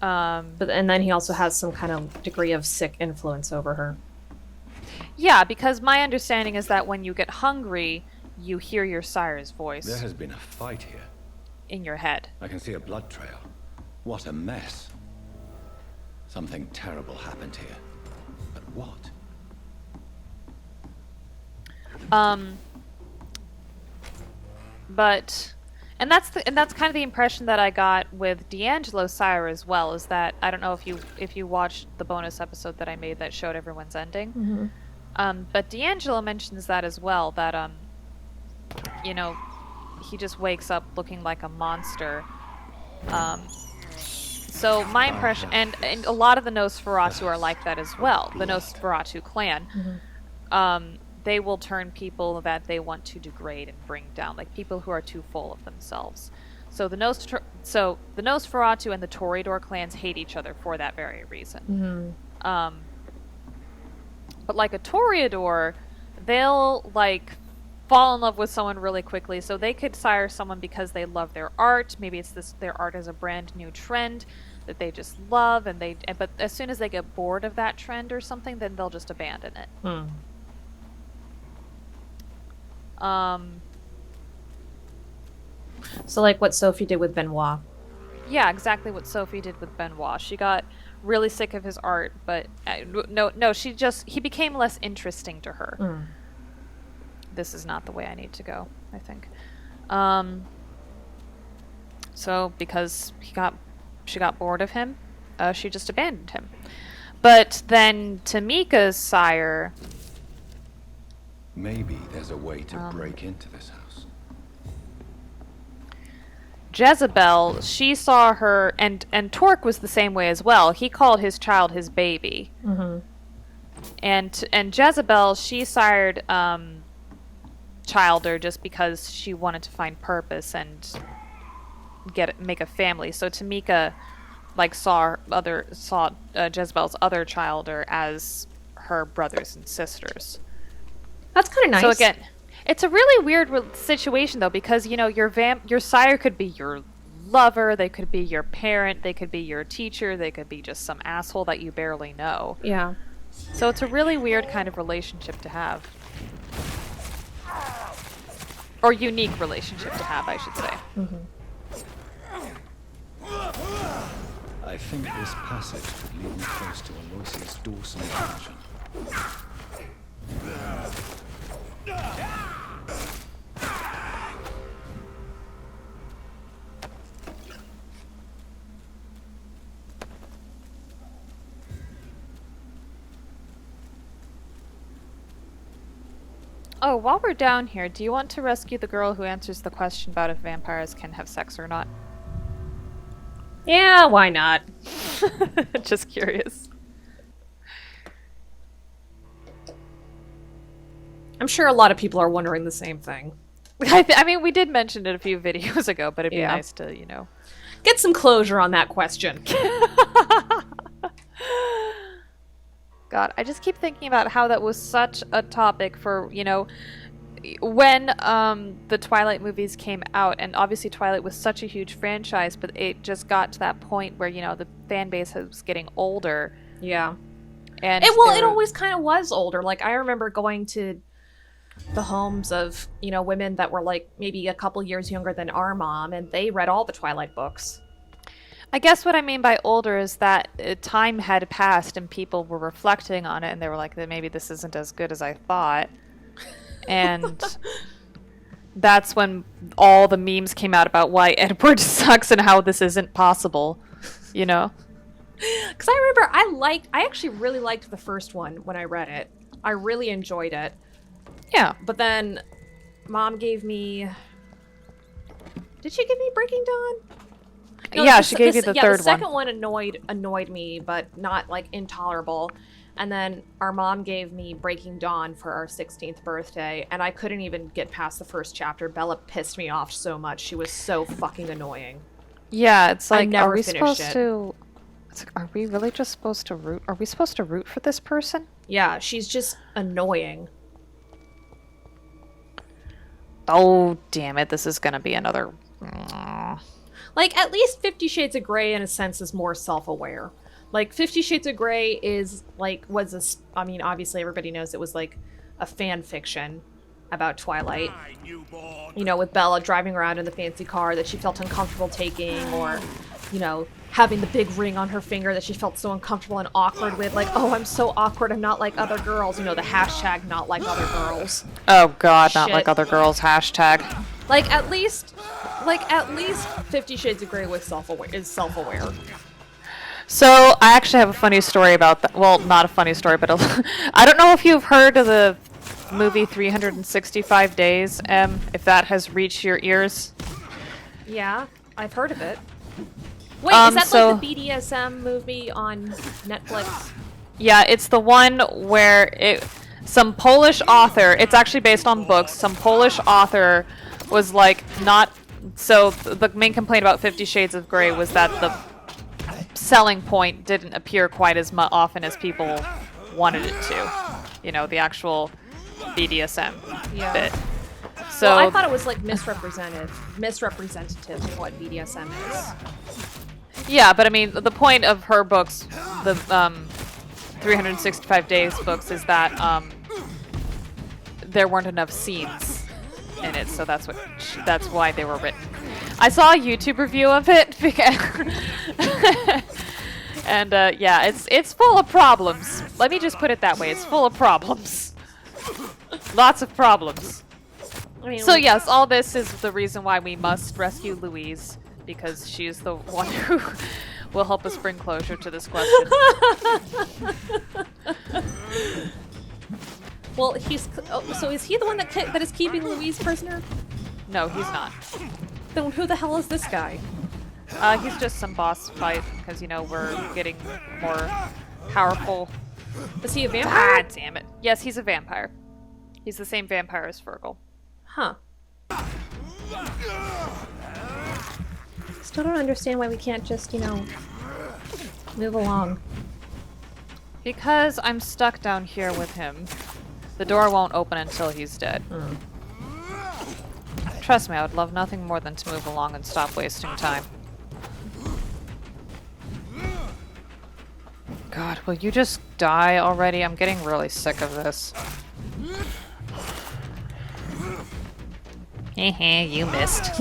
[SPEAKER 2] And then he also has some kind of degree of sick influence over her.
[SPEAKER 1] Yeah, because my understanding is that when you get hungry, you hear your sire's voice.
[SPEAKER 5] There has been a fight here.
[SPEAKER 1] In your head.
[SPEAKER 5] I can see a blood trail. What a mess. Something terrible happened here. But what?
[SPEAKER 1] And that's kind of the impression that I got with D'Angelo's sire as well, is that, I don't know if you watched the bonus episode that I made that showed everyone's ending. But D'Angelo mentions that as well, that, you know, he just wakes up looking like a monster. So my impression, and a lot of the Nosferatu are like that as well, the Nosferatu clan. They will turn people that they want to degrade and bring down, like people who are too full of themselves. So the Nosferatu and the Toreador clans hate each other for that very reason. But like a Toreador, they'll like fall in love with someone really quickly. So they could sire someone because they love their art. Maybe it's their art is a brand new trend that they just love, but as soon as they get bored of that trend or something, then they'll just abandon it.
[SPEAKER 2] So like what Sophie did with Benoit.
[SPEAKER 1] Yeah, exactly what Sophie did with Benoit. She got really sick of his art, but no, he became less interesting to her. This is not the way I need to go, I think. So because she got bored of him, she just abandoned him. But then Tamika's sire...
[SPEAKER 5] Maybe there's a way to break into this house.
[SPEAKER 1] Jezebel, she saw her, and Torque was the same way as well. He called his child his baby. And Jezebel, she sired Childer just because she wanted to find purpose and make a family. So Tamika saw Jezebel's other Childer as her brothers and sisters.
[SPEAKER 2] That's kind of nice.
[SPEAKER 1] So again, it's a really weird situation though, because your sire could be your lover, they could be your parent, they could be your teacher, they could be just some asshole that you barely know.
[SPEAKER 2] Yeah.
[SPEAKER 1] So it's a really weird kind of relationship to have. Or unique relationship to have, I should say.
[SPEAKER 5] I think this passage could lead me close to Aloysius Dawson's mansion.
[SPEAKER 1] Oh, while we're down here, do you want to rescue the girl who answers the question about if vampires can have sex or not?
[SPEAKER 2] Yeah, why not?
[SPEAKER 1] Just curious.
[SPEAKER 2] I'm sure a lot of people are wondering the same thing.
[SPEAKER 1] I mean, we did mention it a few videos ago, but it'd be nice to,
[SPEAKER 2] get some closure on that question.
[SPEAKER 1] God, I just keep thinking about how that was such a topic for, when the Twilight movies came out, and obviously Twilight was such a huge franchise, but it just got to that point where, the fan base was getting older.
[SPEAKER 2] Yeah.
[SPEAKER 1] And
[SPEAKER 2] it always kind of was older. Like, I remember going to the homes of, women that were, maybe a couple years younger than our mom, and they read all the Twilight books.
[SPEAKER 1] I guess what I mean by older is that time had passed and people were reflecting on it and they were like, maybe this isn't as good as I thought. And that's when all the memes came out about why Edward sucks and how this isn't possible, Because
[SPEAKER 2] I remember I actually really liked the first one when I read it. I really enjoyed it.
[SPEAKER 1] Yeah.
[SPEAKER 2] But then Mom gave me... Did she give me Breaking Dawn? No,
[SPEAKER 1] yeah, she gave you the third one.
[SPEAKER 2] The second one annoyed me, but not intolerable. And then our mom gave me Breaking Dawn for our 16th birthday, and I couldn't even get past the first chapter. Bella pissed me off so much. She was so fucking annoying.
[SPEAKER 1] Yeah, it's like,
[SPEAKER 2] are
[SPEAKER 1] we really just supposed to root? Are we supposed to root for this person?
[SPEAKER 2] Yeah, she's just annoying.
[SPEAKER 1] Oh, damn it. This is gonna be another...
[SPEAKER 2] At least 50 Shades of Grey, in a sense, is more self-aware. 50 Shades of Grey is, obviously everybody knows it was, a fan fiction about Twilight. With Bella driving around in the fancy car that she felt uncomfortable taking, or, having the big ring on her finger that she felt so uncomfortable and awkward with. Oh, I'm so awkward, I'm not like other girls. The hashtag not like other girls.
[SPEAKER 1] Oh, God, not
[SPEAKER 2] Shit.
[SPEAKER 1] like other girls hashtag.
[SPEAKER 2] At least 50 Shades of Grey is self-aware.
[SPEAKER 1] So, I actually have a funny story about that. Well, not a funny story, but I don't know if you've heard of the movie 365 Days, if that has reached your ears.
[SPEAKER 2] Yeah, I've heard of it. Wait, is that the BDSM movie on Netflix?
[SPEAKER 1] Yeah, it's the one where some Polish author, it's actually based on books, some Polish author was so the main complaint about 50 Shades of Grey was that the selling point didn't appear quite as often as people wanted it to. The actual BDSM bit. So
[SPEAKER 2] I thought it was misrepresentative of what BDSM is.
[SPEAKER 1] Yeah, but I mean, the point of her books, the 365 Days books, is that there weren't enough scenes in it, so that's why they were written. I saw a YouTube review of it And yeah, it's full of problems. Let me just put it that way. It's full of problems. Lots of problems.
[SPEAKER 2] I mean,
[SPEAKER 1] So yes, all this is the reason why we must rescue Louise, because she is the one who will help us bring closure to this question.
[SPEAKER 2] well, so is he the one that is keeping Louise prisoner?
[SPEAKER 1] No, he's not.
[SPEAKER 2] Then who the hell is this guy?
[SPEAKER 1] He's just some boss fight, because, you know, we're getting more powerful.
[SPEAKER 2] Is he a vampire?
[SPEAKER 1] God damn it. Yes, he's a vampire. He's the same vampire as Fergal.
[SPEAKER 2] Huh. Still don't understand why we can't just, you know, move along.
[SPEAKER 1] Because I'm stuck down here with him. The door won't open until he's dead. Trust me, I would love nothing more than to move along and stop wasting time. God, will you just die already? I'm getting really sick of this. Heh, you missed.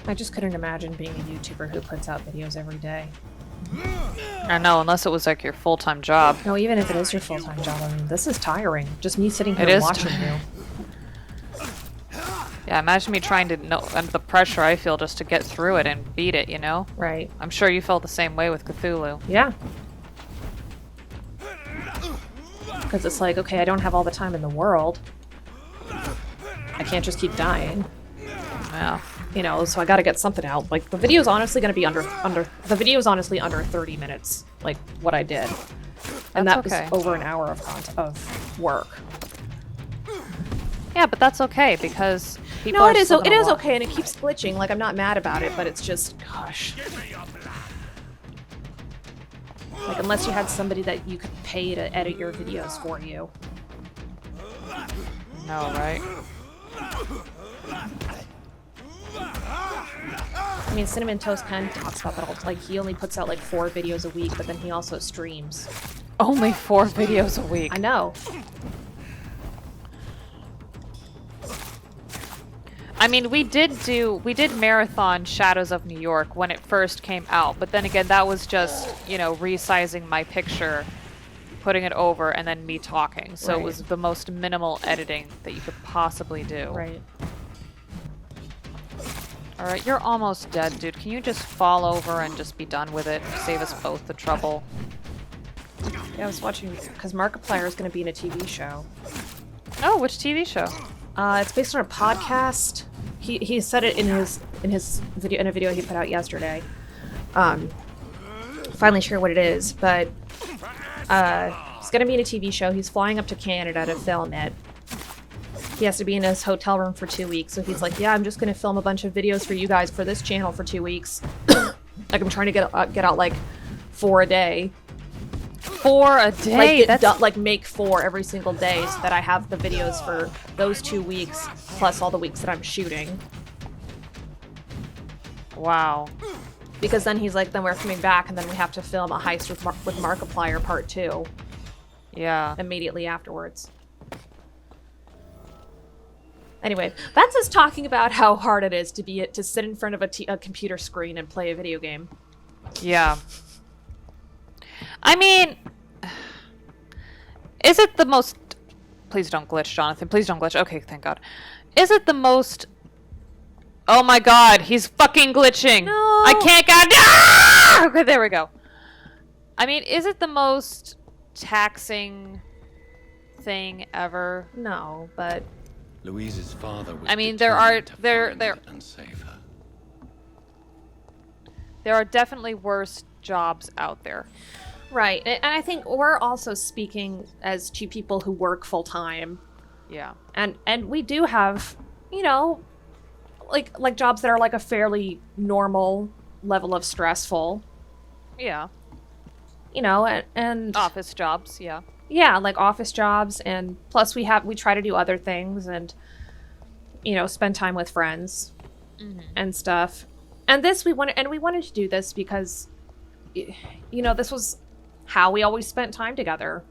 [SPEAKER 2] I just couldn't imagine being a YouTuber who puts out videos every day.
[SPEAKER 1] I know, unless it was like your full-time job.
[SPEAKER 2] No, even if it is your full-time job, I mean, this is tiring. Just me sitting here
[SPEAKER 1] It is
[SPEAKER 2] watching you.
[SPEAKER 1] Yeah, imagine me trying to know and the pressure I feel just to get through it and beat it, you know?
[SPEAKER 2] Right.
[SPEAKER 1] I'm sure you felt the same way with Cthulhu.
[SPEAKER 2] Yeah. Because it's like, okay, I don't have all the time in the world. I can't just keep dying.
[SPEAKER 1] Yeah.
[SPEAKER 2] You know, so I gotta get something out. Like, the video's honestly gonna be the video's honestly under 30 minutes, like, what I did. And
[SPEAKER 1] That's
[SPEAKER 2] that was over an hour of work.
[SPEAKER 1] Yeah, but that's okay, because people
[SPEAKER 2] No,
[SPEAKER 1] are
[SPEAKER 2] it is
[SPEAKER 1] still gonna watch.
[SPEAKER 2] okay, and it keeps glitching. Like, I'm not mad about it, but it's just, gosh. Like, unless you had somebody that you could pay to edit your videos for you.
[SPEAKER 1] No, right?
[SPEAKER 2] I mean, Cinnamon Toast Ken talks about that all. Like, he only puts out like 4 videos a week, but then he also streams.
[SPEAKER 1] Only 4 videos a week.
[SPEAKER 2] I know.
[SPEAKER 1] I mean, we did marathon Shadows of New York when it first came out, but then again, that was just, you know, resizing my picture, putting it over, and then me talking. So
[SPEAKER 2] Right.
[SPEAKER 1] it was the most minimal editing that you could possibly do.
[SPEAKER 2] Right.
[SPEAKER 1] Alright, you're almost dead, dude. Can you just fall over and just be done with it? Save us both the trouble.
[SPEAKER 2] Yeah, I was watching because Markiplier is going to be in a TV show.
[SPEAKER 1] Oh, which TV show?
[SPEAKER 2] It's based on a podcast. He said it in his video he put out yesterday. Finally sure what it is, but he's gonna be in a TV show. He's flying up to Canada to film it. He has to be in his hotel room for 2 weeks, so he's like, "Yeah, I'm just gonna film a bunch of videos for you guys for this channel for 2 weeks." Like, I'm trying to get out like 4 a day.
[SPEAKER 1] 4 a day?
[SPEAKER 2] Like make 4 every single day so that I have the videos for those 2 weeks plus all the weeks that I'm shooting.
[SPEAKER 1] Wow.
[SPEAKER 2] Because then he's like, then we're coming back and then we have to film a heist with Markiplier Part 2
[SPEAKER 1] Yeah.
[SPEAKER 2] immediately afterwards. Anyway, that's us talking about how hard it is to sit in front of a computer screen and play a video game.
[SPEAKER 1] Yeah. I mean, is it the most... Please don't glitch, Jonathan. Please don't glitch. Okay, thank God. Is it the most... Oh my God, he's fucking glitching.
[SPEAKER 2] No.
[SPEAKER 1] I can't get... Ah! Okay, there we go. I mean, is it the most taxing thing ever?
[SPEAKER 2] No, but
[SPEAKER 5] Louise's father was
[SPEAKER 1] I mean, there are
[SPEAKER 5] determined to find and save her.
[SPEAKER 1] There are definitely worse jobs out there.
[SPEAKER 2] right. And I think we're also speaking as 2 people who work full time.
[SPEAKER 1] Yeah.
[SPEAKER 2] And we do have, you know, like jobs that are like a fairly normal level of stressful,
[SPEAKER 1] Yeah.
[SPEAKER 2] you know, and
[SPEAKER 1] Office jobs, yeah.
[SPEAKER 2] yeah, like office jobs, and plus we try to do other things and, you know, spend time with friends and stuff. And we wanted to do this because, you know, this was how we always spent time together.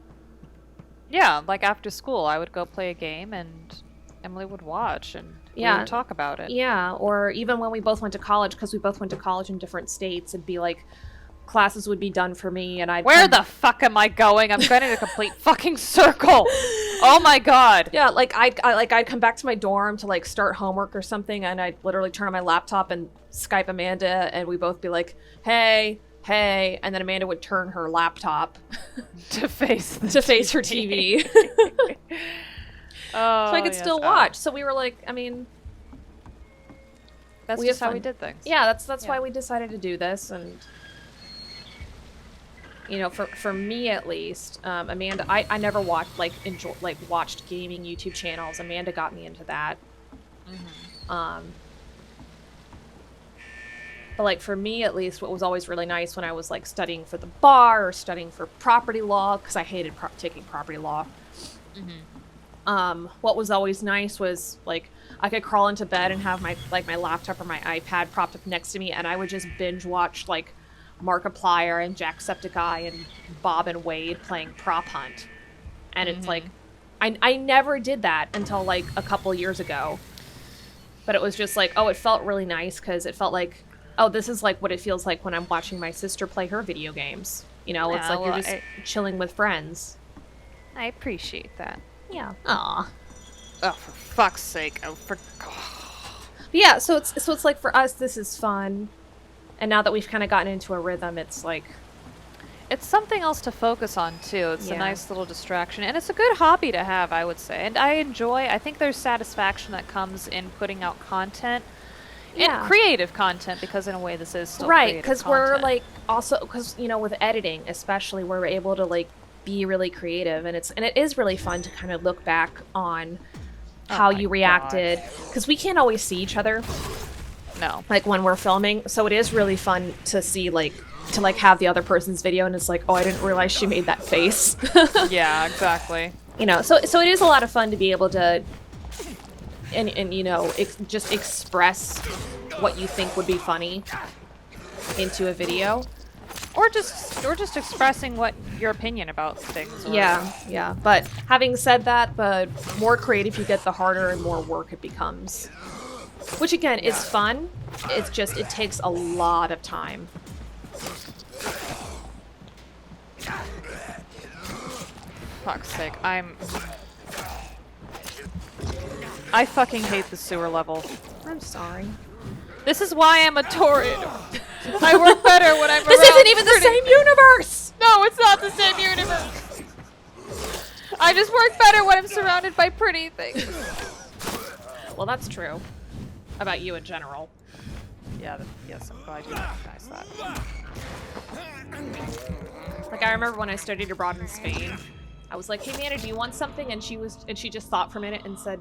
[SPEAKER 1] Yeah, like after school, I would go play a game and Emily would watch and we
[SPEAKER 2] Yeah.
[SPEAKER 1] would talk about it.
[SPEAKER 2] Yeah, or even when we both went to college, because we both went to college in different states, it'd be like classes would be done for me, and I'd
[SPEAKER 1] Where
[SPEAKER 2] come-
[SPEAKER 1] the fuck am I going? I'm going in a complete fucking circle. Oh my god.
[SPEAKER 2] Yeah, like I'd come back to my dorm to like start homework or something, and I'd literally turn on my laptop and Skype Amanda, and we'd both be like, "Hey, hey," and then Amanda would turn her laptop
[SPEAKER 1] To face the
[SPEAKER 2] to face her TV,
[SPEAKER 1] Oh,
[SPEAKER 2] so I could still watch. So we were like, I mean,
[SPEAKER 1] That's
[SPEAKER 2] we
[SPEAKER 1] just
[SPEAKER 2] have
[SPEAKER 1] how we
[SPEAKER 2] fun.
[SPEAKER 1] did things.
[SPEAKER 2] Yeah, that's
[SPEAKER 1] Yeah.
[SPEAKER 2] why we decided to do this, and you know, for me at least, Amanda, I never watched watched gaming YouTube channels. Amanda got me into that. But like for me at least, what was always really nice when I was like studying for the bar or studying for property law, because I hated taking property law. What was always nice was like I could crawl into bed and have my laptop or my iPad propped up next to me, and I would just binge watch like Markiplier and Jacksepticeye and Bob and Wade playing Prop Hunt. And it's like I never did that until like a couple years ago. But it was just like, oh, it felt really nice because it felt like, oh, this is like what it feels like when I'm watching my sister play her video games. You know, it's
[SPEAKER 1] Yeah,
[SPEAKER 2] like
[SPEAKER 1] well,
[SPEAKER 2] you're just chilling with friends.
[SPEAKER 1] I appreciate that.
[SPEAKER 2] Yeah. Aw.
[SPEAKER 1] Oh, for fuck's sake. Oh, for...
[SPEAKER 2] But yeah, so it's like for us, this is fun. And now that we've kind of gotten into a rhythm, it's like...
[SPEAKER 1] It's something else to focus on, too. It's a
[SPEAKER 2] Yeah.
[SPEAKER 1] nice little distraction. And it's a good hobby to have, I would say. And I think there's satisfaction that comes in putting out content.
[SPEAKER 2] Yeah.
[SPEAKER 1] And creative content, because in a way this is still
[SPEAKER 2] Right,
[SPEAKER 1] creative
[SPEAKER 2] because we're
[SPEAKER 1] content.
[SPEAKER 2] like also because you know with editing especially we're able to like be really creative, and it is really fun to kind of look back on how
[SPEAKER 1] my
[SPEAKER 2] you reacted, because we can't always see each other
[SPEAKER 1] No.
[SPEAKER 2] like when we're filming, so it is really fun to see like to like have the other person's video and it's like, oh, I didn't realize she made that face.
[SPEAKER 1] Yeah, exactly.
[SPEAKER 2] You know, so it is a lot of fun to be able to and you know just express what you think would be funny into a video.
[SPEAKER 1] Or just expressing what your opinion about things. Or,
[SPEAKER 2] Yeah. But having said that, the more creative you get, the harder and more work it becomes. Which again is fun. It's just it takes a lot of time.
[SPEAKER 1] Fuck's sake, I fucking hate the sewer level.
[SPEAKER 2] I'm sorry.
[SPEAKER 1] This is why I'm a tornado. I work better when I'm
[SPEAKER 2] This
[SPEAKER 1] around
[SPEAKER 2] isn't even the
[SPEAKER 1] pretty-
[SPEAKER 2] same universe.
[SPEAKER 1] No, it's not the same universe. I just work better when I'm surrounded by pretty things.
[SPEAKER 2] Well, that's true about you in general.
[SPEAKER 1] Yeah, yes, I'm glad you recognize that.
[SPEAKER 2] Like I remember when I studied abroad in Spain, I was like, "Hey, Nana, do you want something?" And she just thought for a minute and said,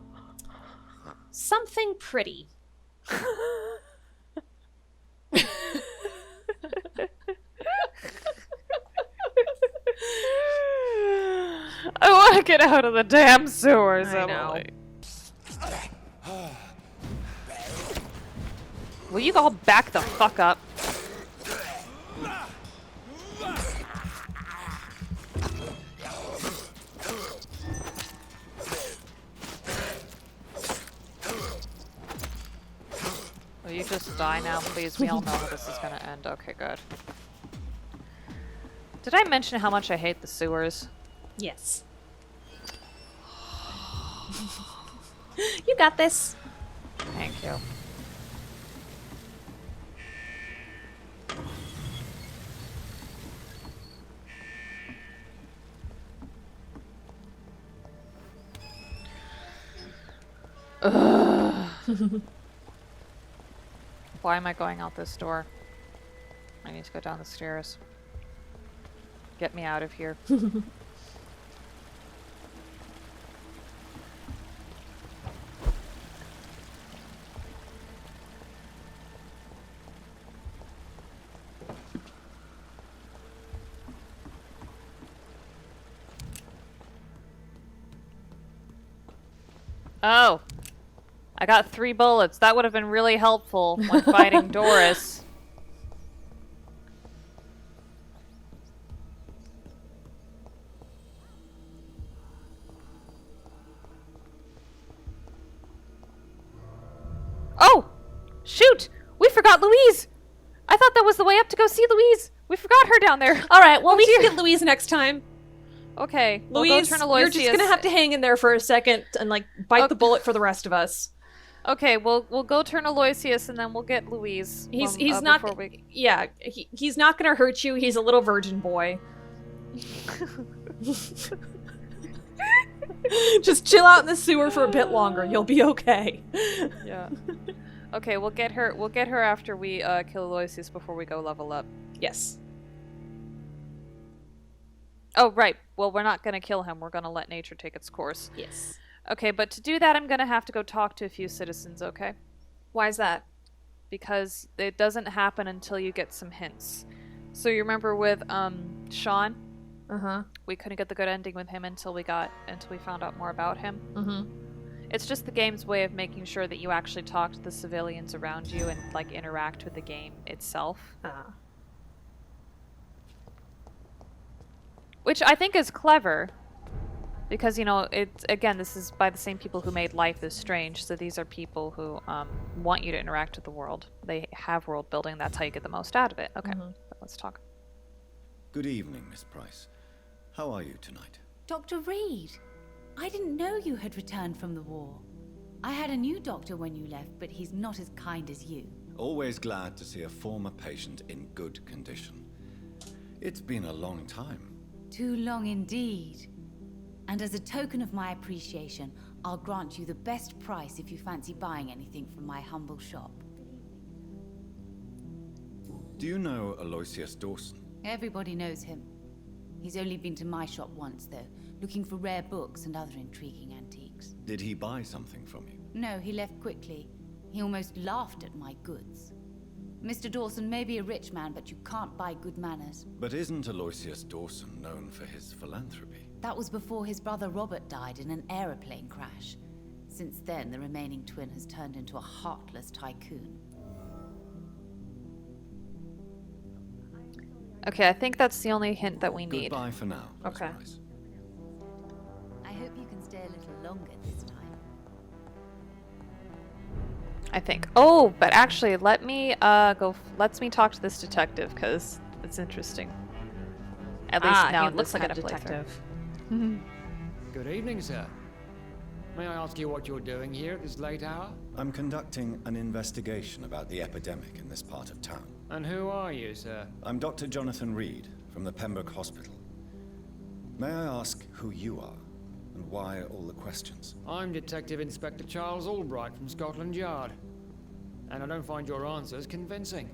[SPEAKER 2] "Something pretty."
[SPEAKER 1] I want to get out of the damn sewers,
[SPEAKER 2] I know.
[SPEAKER 1] Emily. Will you all back the fuck up? Will you just die now, please? We all know how this is gonna end. Okay, good. Did I mention how much I hate the sewers?
[SPEAKER 2] Yes. You got this.
[SPEAKER 1] Thank you. Ugh. Why am I going out this door? I need to go down the stairs. Get me out of here. Oh, I got 3 bullets. That would have been really helpful when fighting Doris. Shoot! We forgot Louise! I thought that was the way up to go see Louise! We forgot her down there!
[SPEAKER 2] All right, well,
[SPEAKER 1] Oh,
[SPEAKER 2] we can
[SPEAKER 1] dear.
[SPEAKER 2] get Louise next time.
[SPEAKER 1] Okay, we'll go
[SPEAKER 2] Louise,
[SPEAKER 1] turn
[SPEAKER 2] you're just gonna have to hang in there for a second and, like, bite the bullet for the rest of us.
[SPEAKER 1] Okay, we'll go turn Aloysius and then we'll get Louise.
[SPEAKER 2] He's not... Yeah, he's not gonna hurt you. He's a little virgin boy. Just chill out in the sewer for a bit longer. You'll be okay.
[SPEAKER 1] Yeah. Okay, we'll get her after we kill Aloysius before we go level up.
[SPEAKER 2] Yes.
[SPEAKER 1] Oh, right. Well, we're not gonna kill him. We're gonna let nature take its course.
[SPEAKER 2] Yes.
[SPEAKER 1] Okay, but to do that, I'm gonna have to go talk to a few citizens, okay?
[SPEAKER 2] Why is that?
[SPEAKER 1] Because it doesn't happen until you get some hints. So you remember with Sean?
[SPEAKER 2] Uh-huh.
[SPEAKER 1] We couldn't get the good ending with him until we found out more about him.
[SPEAKER 2] Mm-hmm.
[SPEAKER 1] It's just the game's way of making sure that you actually talk to the civilians around you and like interact with the game itself. Which I think is clever. Because, you know, this is by the same people who made Life is Strange, so these are people who want you to interact with the world. They have world building, that's how you get the most out of it. Okay, let's talk.
[SPEAKER 5] Good evening, Miss Price. How are you tonight?
[SPEAKER 3] Dr. Reed, I didn't know you had returned from the war. I had a new doctor when you left, but he's not as kind as you.
[SPEAKER 5] Always glad to see a former patient in good condition. It's been a long time.
[SPEAKER 3] Too long indeed. And as a token of my appreciation, I'll grant you the best price if you fancy buying anything from my humble shop.
[SPEAKER 5] Do you know Aloysius Dawson?
[SPEAKER 3] Everybody knows him. He's only been to my shop once, though, looking for rare books and other intriguing antiques.
[SPEAKER 5] Did he buy something from you?
[SPEAKER 3] No, he left quickly. He almost laughed at my goods. Mr. Dawson may be a rich man, but you can't buy good manners.
[SPEAKER 5] But isn't Aloysius Dawson known for his philanthropy?
[SPEAKER 3] That was before his brother Robert died in an aeroplane crash. Since then, the remaining twin has turned into a heartless tycoon.
[SPEAKER 1] Okay, I think that's the only hint that we need.
[SPEAKER 5] Goodbye for now. Miss
[SPEAKER 1] Okay.
[SPEAKER 5] Price.
[SPEAKER 3] I hope you can stay a little longer this time.
[SPEAKER 1] I think. Oh, but actually, let me talk to this detective because it's interesting. At least now
[SPEAKER 2] he
[SPEAKER 1] in
[SPEAKER 2] looks
[SPEAKER 1] this
[SPEAKER 2] like a
[SPEAKER 1] kind of playthrough.
[SPEAKER 2] detective.
[SPEAKER 8] Good evening, sir. May I ask you what you're doing here at this late hour?
[SPEAKER 5] I'm conducting an investigation about the epidemic in this part of town.
[SPEAKER 8] And who are you, sir?
[SPEAKER 5] I'm Dr. Jonathan Reed from the Pembroke Hospital. May I ask who you are and why all the questions?
[SPEAKER 8] I'm Detective Inspector Charles Albright from Scotland Yard. And I don't find your answers convincing.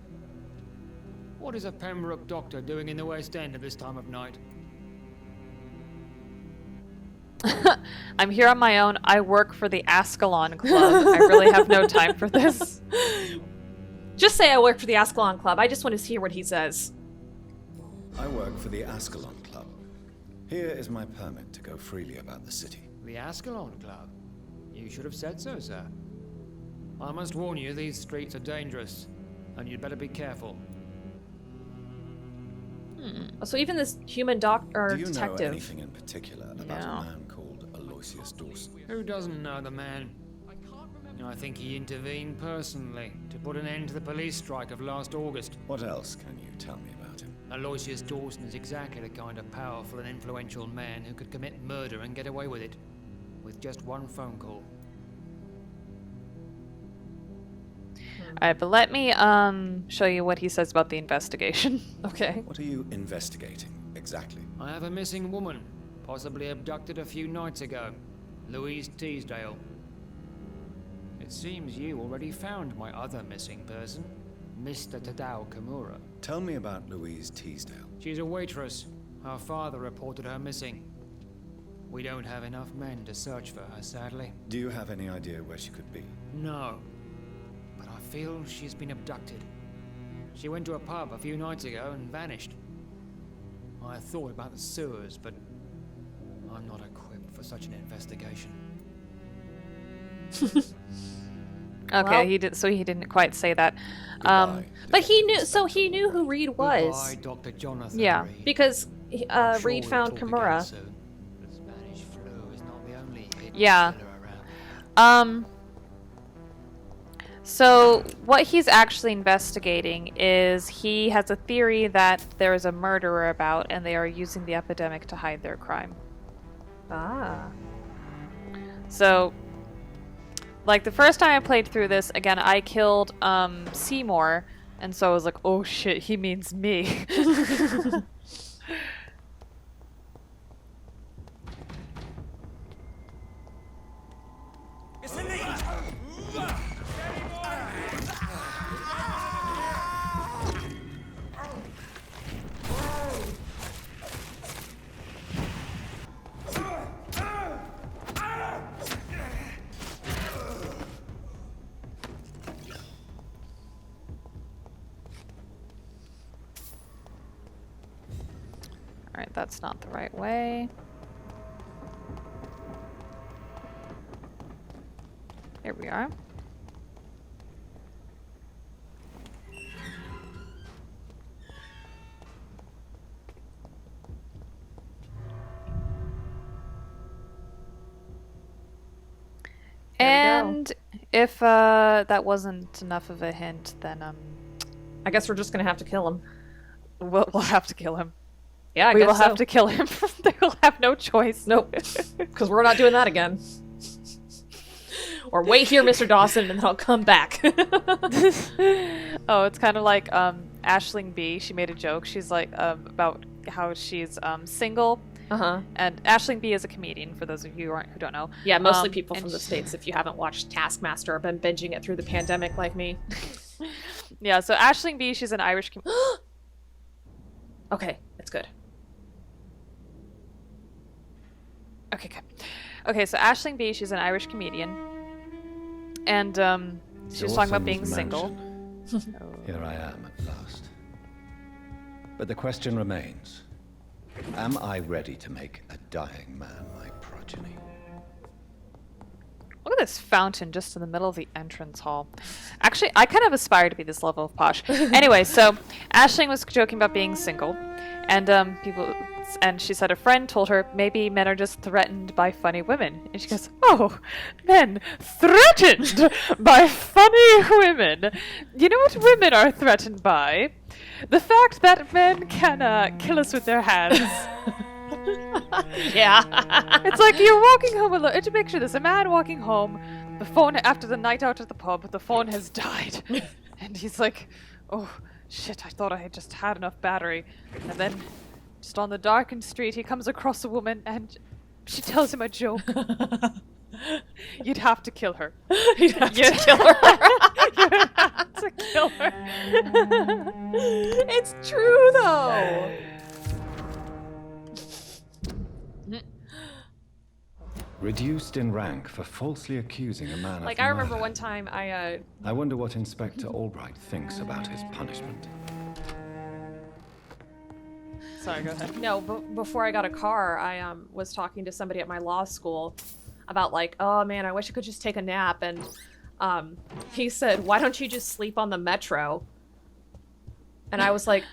[SPEAKER 8] What is a Pembroke doctor doing in the West End at this time of night?
[SPEAKER 1] I'm here on my own. I work for the Ascalon Club. I really have no time for this.
[SPEAKER 2] Just say I work for the Ascalon Club. I just want to hear what he says.
[SPEAKER 5] I work for the Ascalon Club. Here is my permit to go freely about the city.
[SPEAKER 8] The Ascalon Club? You should have said so, sir. I must warn you, these streets are dangerous, and you'd better be careful.
[SPEAKER 2] So even this human
[SPEAKER 5] Do you
[SPEAKER 2] detective.
[SPEAKER 5] know anything in particular about
[SPEAKER 1] No.
[SPEAKER 5] a man called Aloysius Dawson?
[SPEAKER 8] Who doesn't know the man? I think he intervened personally to put an end to the police strike of last August.
[SPEAKER 5] What else can you tell me about him?
[SPEAKER 8] Aloysius Dawson is exactly the kind of powerful and influential man who could commit murder and get away with it, with just one phone call.
[SPEAKER 1] Alright, but let me show you what he says about the investigation.
[SPEAKER 2] Okay.
[SPEAKER 5] What are you investigating exactly?
[SPEAKER 8] I have a missing woman, possibly abducted a few nights ago, Louise Teasdale. It seems you already found my other missing person, Mr. Tadao Kimura.
[SPEAKER 5] Tell me about Louise Teasdale.
[SPEAKER 8] She's a waitress. Her father reported her missing. We don't have enough men to search for her, sadly.
[SPEAKER 5] Do you have any idea where she could be?
[SPEAKER 8] No. But I feel she's been abducted. She went to a pub a few nights ago and vanished. I thought about the sewers, but I'm not equipped for such an investigation.
[SPEAKER 1] Okay,
[SPEAKER 2] Well-
[SPEAKER 1] he didn't quite say that.
[SPEAKER 5] Goodbye,
[SPEAKER 2] But he knew.
[SPEAKER 5] Detective
[SPEAKER 2] So he knew who Reed was
[SPEAKER 8] Goodbye, Dr. Jonathan
[SPEAKER 1] Yeah,
[SPEAKER 8] Reed.
[SPEAKER 2] because
[SPEAKER 8] I'm sure
[SPEAKER 2] Reed
[SPEAKER 8] we'll
[SPEAKER 2] found
[SPEAKER 8] talk again
[SPEAKER 2] Kimura.
[SPEAKER 8] soon. The Spanish flu is not the only hidden
[SPEAKER 1] Yeah.
[SPEAKER 8] killer around.
[SPEAKER 1] So, what he's actually investigating is he has a theory that there is a murderer about and they are using the epidemic to hide their crime.
[SPEAKER 2] Ah.
[SPEAKER 1] So, like the first time I played through this, again, I killed Seymour, and so I was like, oh shit, he means me. Alright, that's not the right way. Here we are. And if that wasn't enough of a hint, then
[SPEAKER 2] I guess we're just gonna have to kill him.
[SPEAKER 1] we'll have to kill him.
[SPEAKER 2] Yeah, I
[SPEAKER 1] We
[SPEAKER 2] guess
[SPEAKER 1] will have
[SPEAKER 2] so.
[SPEAKER 1] to kill him. They will have no choice.
[SPEAKER 2] Nope. Because we're not doing that again. Or wait here, Mr. Dawson, and then I'll come back.
[SPEAKER 1] Oh, it's kind of like Aisling B. She made a joke. She's like about how she's single.
[SPEAKER 2] Uh-huh.
[SPEAKER 1] And Aisling B is a comedian, for those of you who don't know.
[SPEAKER 2] Yeah, mostly people
[SPEAKER 1] and
[SPEAKER 2] from the States, if you haven't watched Taskmaster or been binging it through the pandemic like me.
[SPEAKER 1] Yeah, so Aisling B, she's an Irish
[SPEAKER 2] Okay, it's good.
[SPEAKER 1] Okay, good. Okay, so Aisling B, she's an Irish comedian. And she was talking about being
[SPEAKER 5] Dawson's
[SPEAKER 1] single.
[SPEAKER 5] mansion. Here I am at last. But the question remains. Am I ready to make a dying man my progeny?
[SPEAKER 1] Look at this fountain just in the middle of the entrance hall. Actually, I kind of aspire to be this level of posh. Anyway, so Aisling was joking about being single, and she said a friend told her maybe men are just threatened by funny women, and she goes, "Oh, men threatened by funny women? You know what women are threatened by? The fact that men can kill us with their hands."
[SPEAKER 2] Yeah.
[SPEAKER 1] It's like you're walking home alone. To picture this, a man walking home, the phone after the night out at the pub, the phone has died. And he's like, oh, shit, I thought I had just had enough battery. And then, just on the darkened street, he comes across a woman and she tells him a joke. You'd have to kill her.
[SPEAKER 2] You'd have to kill her.
[SPEAKER 1] You'd have to kill her.
[SPEAKER 2] It's true, though.
[SPEAKER 5] Reduced in rank for falsely accusing a man
[SPEAKER 2] Like,
[SPEAKER 5] of
[SPEAKER 2] I remember
[SPEAKER 5] murder.
[SPEAKER 2] one time
[SPEAKER 5] I wonder what Inspector Albright thinks about his punishment.
[SPEAKER 1] Sorry, go ahead.
[SPEAKER 2] No, before I got a car, I was talking to somebody at my law school about like, oh man, I wish I could just take a nap, and he said, why don't you just sleep on the metro? And I was like,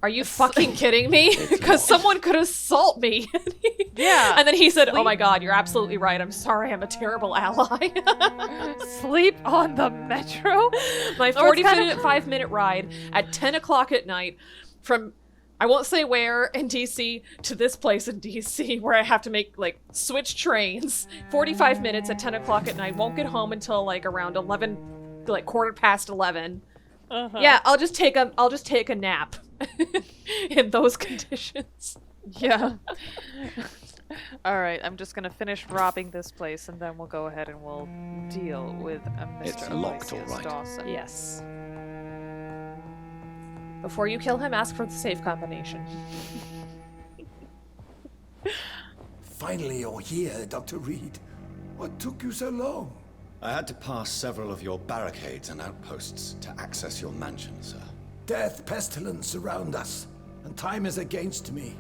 [SPEAKER 2] are you fucking kidding me? Because someone could assault me.
[SPEAKER 1] Yeah.
[SPEAKER 2] And then he said, oh my god, you're absolutely right. I'm sorry, I'm a terrible ally.
[SPEAKER 1] Sleep on the metro?
[SPEAKER 2] My 45-minute ride at 10 o'clock at night from, I won't say where in DC, to this place in DC where I have to make, like, switch trains. 45 minutes at 10 o'clock at night. Won't get home until, like, around 11, like, 11:15.
[SPEAKER 1] Uh-huh.
[SPEAKER 2] Yeah, I'll just take a nap in those conditions.
[SPEAKER 1] Yeah. All right, I'm just gonna finish robbing this place, and then we'll go ahead and we'll deal with Mr.
[SPEAKER 5] It's locked,
[SPEAKER 1] Aloysius
[SPEAKER 5] all right.
[SPEAKER 1] Dawson.
[SPEAKER 2] Yes. Before you kill him, ask for the safe combination.
[SPEAKER 9] Finally, you're here, Dr. Reed. What took you so long?
[SPEAKER 5] I had to pass several of your barricades and outposts to access your mansion, sir.
[SPEAKER 9] Death, pestilence surround us, and time is against me.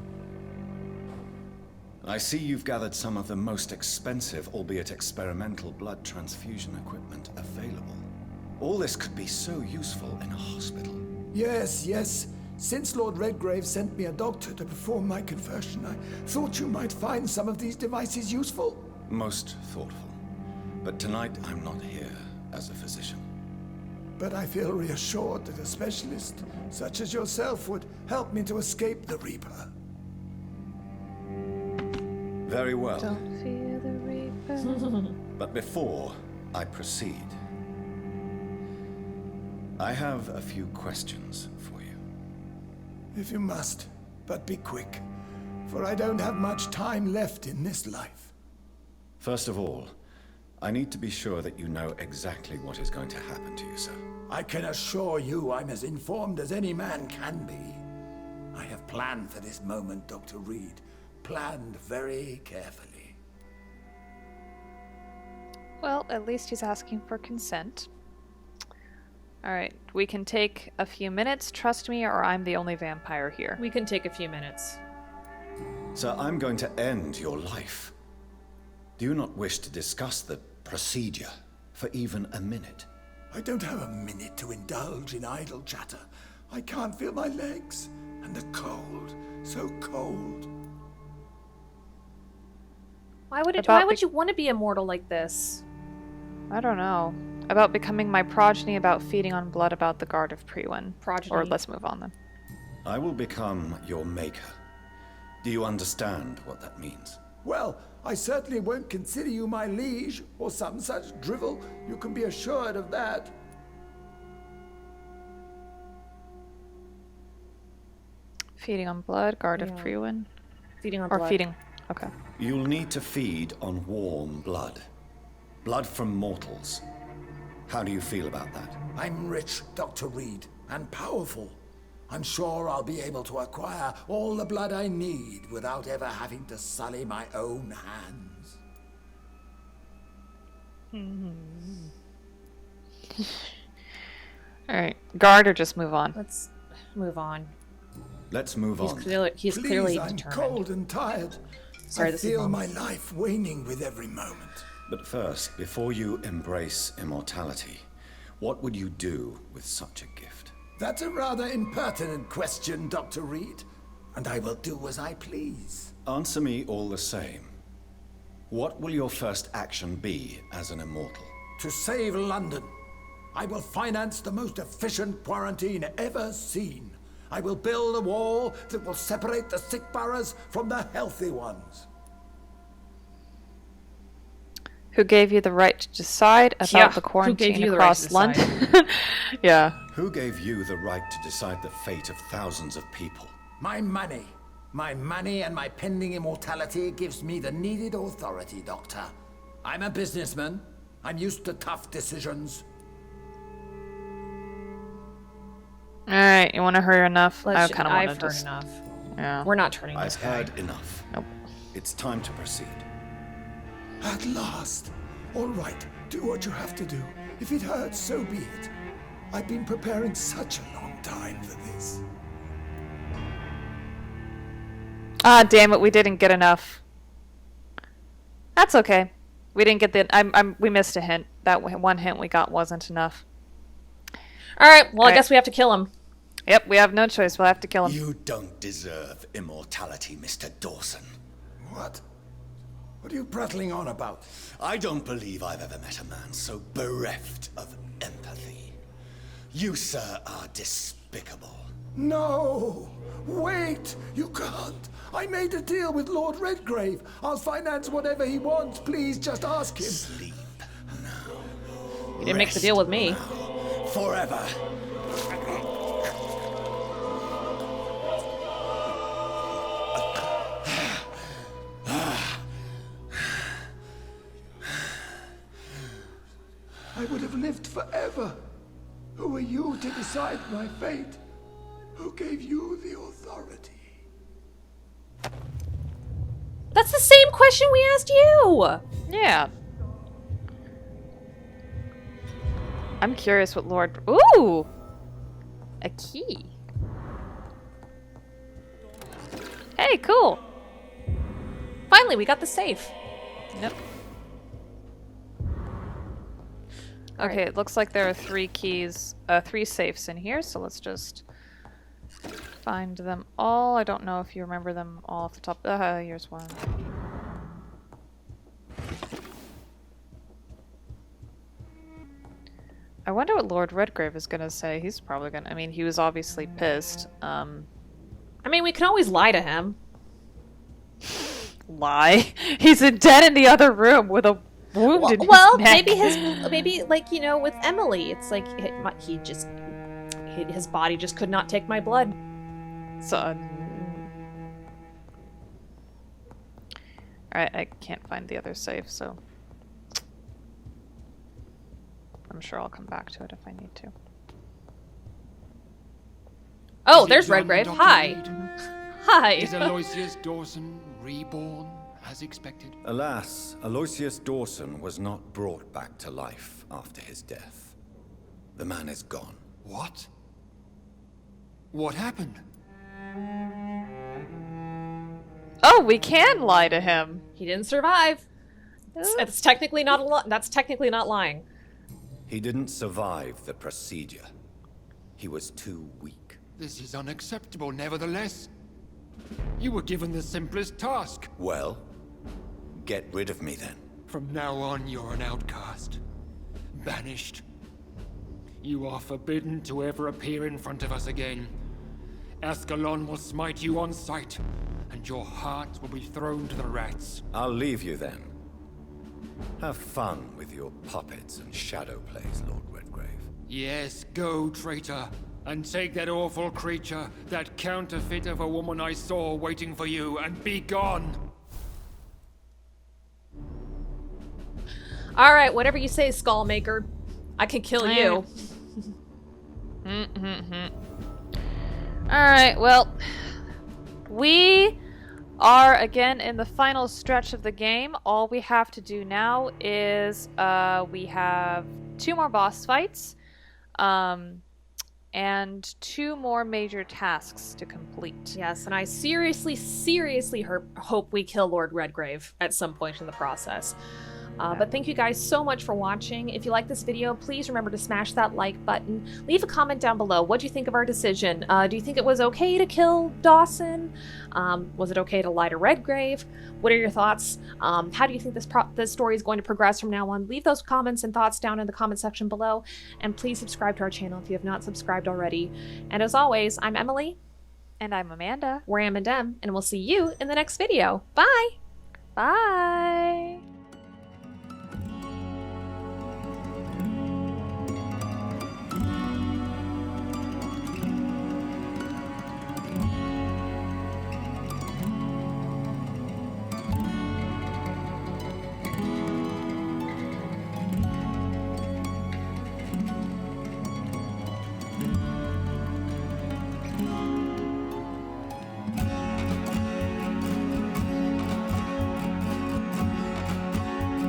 [SPEAKER 5] I see you've gathered some of the most expensive, albeit experimental, blood transfusion equipment available. All this could be so useful in a hospital.
[SPEAKER 9] Yes, yes. Since Lord Redgrave sent me a doctor to perform my conversion, I thought you might find some of these devices useful.
[SPEAKER 5] Most thoughtful. But tonight, I'm not here as a physician.
[SPEAKER 9] but I feel reassured that a specialist such as yourself would help me to escape the Reaper.
[SPEAKER 5] Very well.
[SPEAKER 1] Don't fear the Reaper.
[SPEAKER 5] But before I proceed, I have a few questions for you.
[SPEAKER 9] If you must, but be quick, for I don't have much time left in this life.
[SPEAKER 5] First of all, I need to be sure that you know exactly what is going to happen to you, sir.
[SPEAKER 9] I can assure you I'm as informed as any man can be. I have planned for this moment, Dr. Reed. Planned very carefully.
[SPEAKER 1] Well, at least he's asking for consent. Alright, we can take a few minutes, trust me, or I'm the only vampire here.
[SPEAKER 2] We can take a few minutes.
[SPEAKER 5] Sir, I'm going to end your life. Do you not wish to discuss the procedure for even a minute?
[SPEAKER 9] I don't have a minute to indulge in idle chatter. I can't feel my legs, and the cold, so cold.
[SPEAKER 2] Why would you want to be immortal like this?
[SPEAKER 1] I don't know. About becoming my progeny, about feeding on blood, about the Guard of Priwen.
[SPEAKER 2] Progeny.
[SPEAKER 1] Or let's move on then.
[SPEAKER 5] I will become your maker. Do you understand what that means?
[SPEAKER 9] Well, I certainly won't consider you my liege, or some such drivel. You can be assured of that.
[SPEAKER 1] Feeding on blood, Guard of Priwen.
[SPEAKER 2] Feeding on
[SPEAKER 1] Or
[SPEAKER 2] blood.
[SPEAKER 1] feeding. Okay.
[SPEAKER 5] You'll need to feed on warm blood. Blood from mortals. How do you feel about that?
[SPEAKER 9] I'm rich, Dr. Reed, and powerful. I'm sure I'll be able to acquire all the blood I need without ever having to sully my own hands.
[SPEAKER 1] Alright. Guard or just move on?
[SPEAKER 2] Let's move on.
[SPEAKER 5] Let's move
[SPEAKER 2] He's
[SPEAKER 5] on.
[SPEAKER 2] clearly
[SPEAKER 9] Please, I'm
[SPEAKER 2] determined.
[SPEAKER 9] cold and tired.
[SPEAKER 2] Sorry,
[SPEAKER 9] I
[SPEAKER 2] this is
[SPEAKER 9] feel
[SPEAKER 2] Mom.
[SPEAKER 9] my life waning with every moment.
[SPEAKER 5] But first, before you embrace immortality, what would you do with such a gift?
[SPEAKER 9] That's a rather impertinent question, Dr. Reed, and I will do as I please.
[SPEAKER 5] Answer me all the same. What will your first action be as an immortal?
[SPEAKER 9] To save London, I will finance the most efficient quarantine ever seen. I will build a wall that will separate the sick boroughs from the healthy ones.
[SPEAKER 1] Who gave you the right to decide about
[SPEAKER 2] Yeah,
[SPEAKER 1] the
[SPEAKER 2] who
[SPEAKER 1] quarantine
[SPEAKER 2] gave you the right
[SPEAKER 1] across
[SPEAKER 2] to
[SPEAKER 1] London? Yeah.
[SPEAKER 5] Who gave you the right to decide the fate of thousands of people?
[SPEAKER 9] My money. My money and my pending immortality gives me the needed authority, Doctor. I'm a businessman. I'm used to tough decisions.
[SPEAKER 1] Alright, you want to hurry enough? I kind of
[SPEAKER 2] I've
[SPEAKER 1] want to
[SPEAKER 2] heard
[SPEAKER 1] just...
[SPEAKER 2] enough.
[SPEAKER 1] Yeah.
[SPEAKER 2] We're not turning this
[SPEAKER 5] I've
[SPEAKER 2] guy.
[SPEAKER 5] heard enough.
[SPEAKER 1] Nope.
[SPEAKER 5] It's time to proceed.
[SPEAKER 9] At last. All right, do what you have to do. If it hurts, so be it. I've been preparing such a long time for this.
[SPEAKER 1] Ah, damn it, we didn't get enough. That's okay. We didn't get the... we missed a hint. That one hint we got wasn't enough.
[SPEAKER 2] Alright, well, I
[SPEAKER 1] Alright.
[SPEAKER 2] guess we have to kill him.
[SPEAKER 1] Yep, we have no choice. We'll have to kill him.
[SPEAKER 5] You don't deserve immortality, Mr. Dawson.
[SPEAKER 9] What? What are you prattling on about?
[SPEAKER 5] I don't believe I've ever met a man so bereft of empathy. You, sir, are despicable.
[SPEAKER 9] No! Wait! You can't! I made a deal with Lord Redgrave. I'll finance whatever he wants. Please, just ask him.
[SPEAKER 5] Sleep now.
[SPEAKER 2] You didn't make the deal with me.
[SPEAKER 5] Forever.
[SPEAKER 9] I would have lived forever. Who are you to decide my fate? Who gave you the authority?
[SPEAKER 2] That's the same question we asked you!
[SPEAKER 1] Yeah. I'm curious what Lord... Ooh! A key. Hey, cool.
[SPEAKER 2] Finally, we got the safe.
[SPEAKER 1] Yep. Okay, it looks like there are 3 keys, 3 safes in here, so let's just find them all. I don't know if you remember them all off the top. Here's one. I wonder what Lord Redgrave is gonna say. He's probably gonna. I mean, he was obviously pissed.
[SPEAKER 2] I mean, we can always lie to him.
[SPEAKER 1] Lie. He's dead in the other room with a wound in his neck.
[SPEAKER 2] maybe like, you know, with Emily, it's like his body just could not take my blood.
[SPEAKER 1] So, alright, I can't find the other save, so I'm sure I'll come back to it if I need to.
[SPEAKER 2] Oh,
[SPEAKER 8] Is it
[SPEAKER 2] there's
[SPEAKER 8] done,
[SPEAKER 2] Redgrave.
[SPEAKER 8] Dr.
[SPEAKER 2] Hi.
[SPEAKER 8] Reed?
[SPEAKER 2] Hi.
[SPEAKER 8] Is Aloysius Dawson reborn as expected?
[SPEAKER 5] Alas, Aloysius Dawson was not brought back to life after his death. The man is gone.
[SPEAKER 8] What? What happened?
[SPEAKER 1] Oh, we can lie to him.
[SPEAKER 2] He didn't survive. It's technically not that's technically not lying.
[SPEAKER 5] He didn't survive the procedure. He was too weak.
[SPEAKER 8] This is unacceptable, nevertheless. You were given the simplest task.
[SPEAKER 5] Well, get rid of me then.
[SPEAKER 8] From now on, you're an outcast. Banished. You are forbidden to ever appear in front of us again. Ascalon will smite you on sight, and your heart will be thrown to the rats.
[SPEAKER 5] I'll leave you then. Have fun with your puppets and shadow plays, Lord Redgrave.
[SPEAKER 8] Yes, go, traitor, and take that awful creature, that counterfeit of a woman I saw waiting for you, and be gone!
[SPEAKER 2] Alright, whatever you say, Skullmaker. I can kill you.
[SPEAKER 1] Alright, well, we are again in the final stretch of the game. All we have to do now is we have 2 more boss fights and 2 more major tasks to complete.
[SPEAKER 2] Yes, and I seriously hope we kill Lord Redgrave at some point in the process. But thank you guys so much for watching. If you like this video, please remember to smash that like button. Leave a comment down below. What do you think of our decision? Do you think it was okay to kill Dawson? Was it okay to lie to Redgrave? What are your thoughts? How do you think this story is going to progress from now on? Leave those comments and thoughts down in the comment section below. And please subscribe to our channel if you have not subscribed already. And as always, I'm Emily.
[SPEAKER 1] And I'm Amanda.
[SPEAKER 2] We're Am and Dem, and we'll see you in the next video. Bye!
[SPEAKER 1] Bye!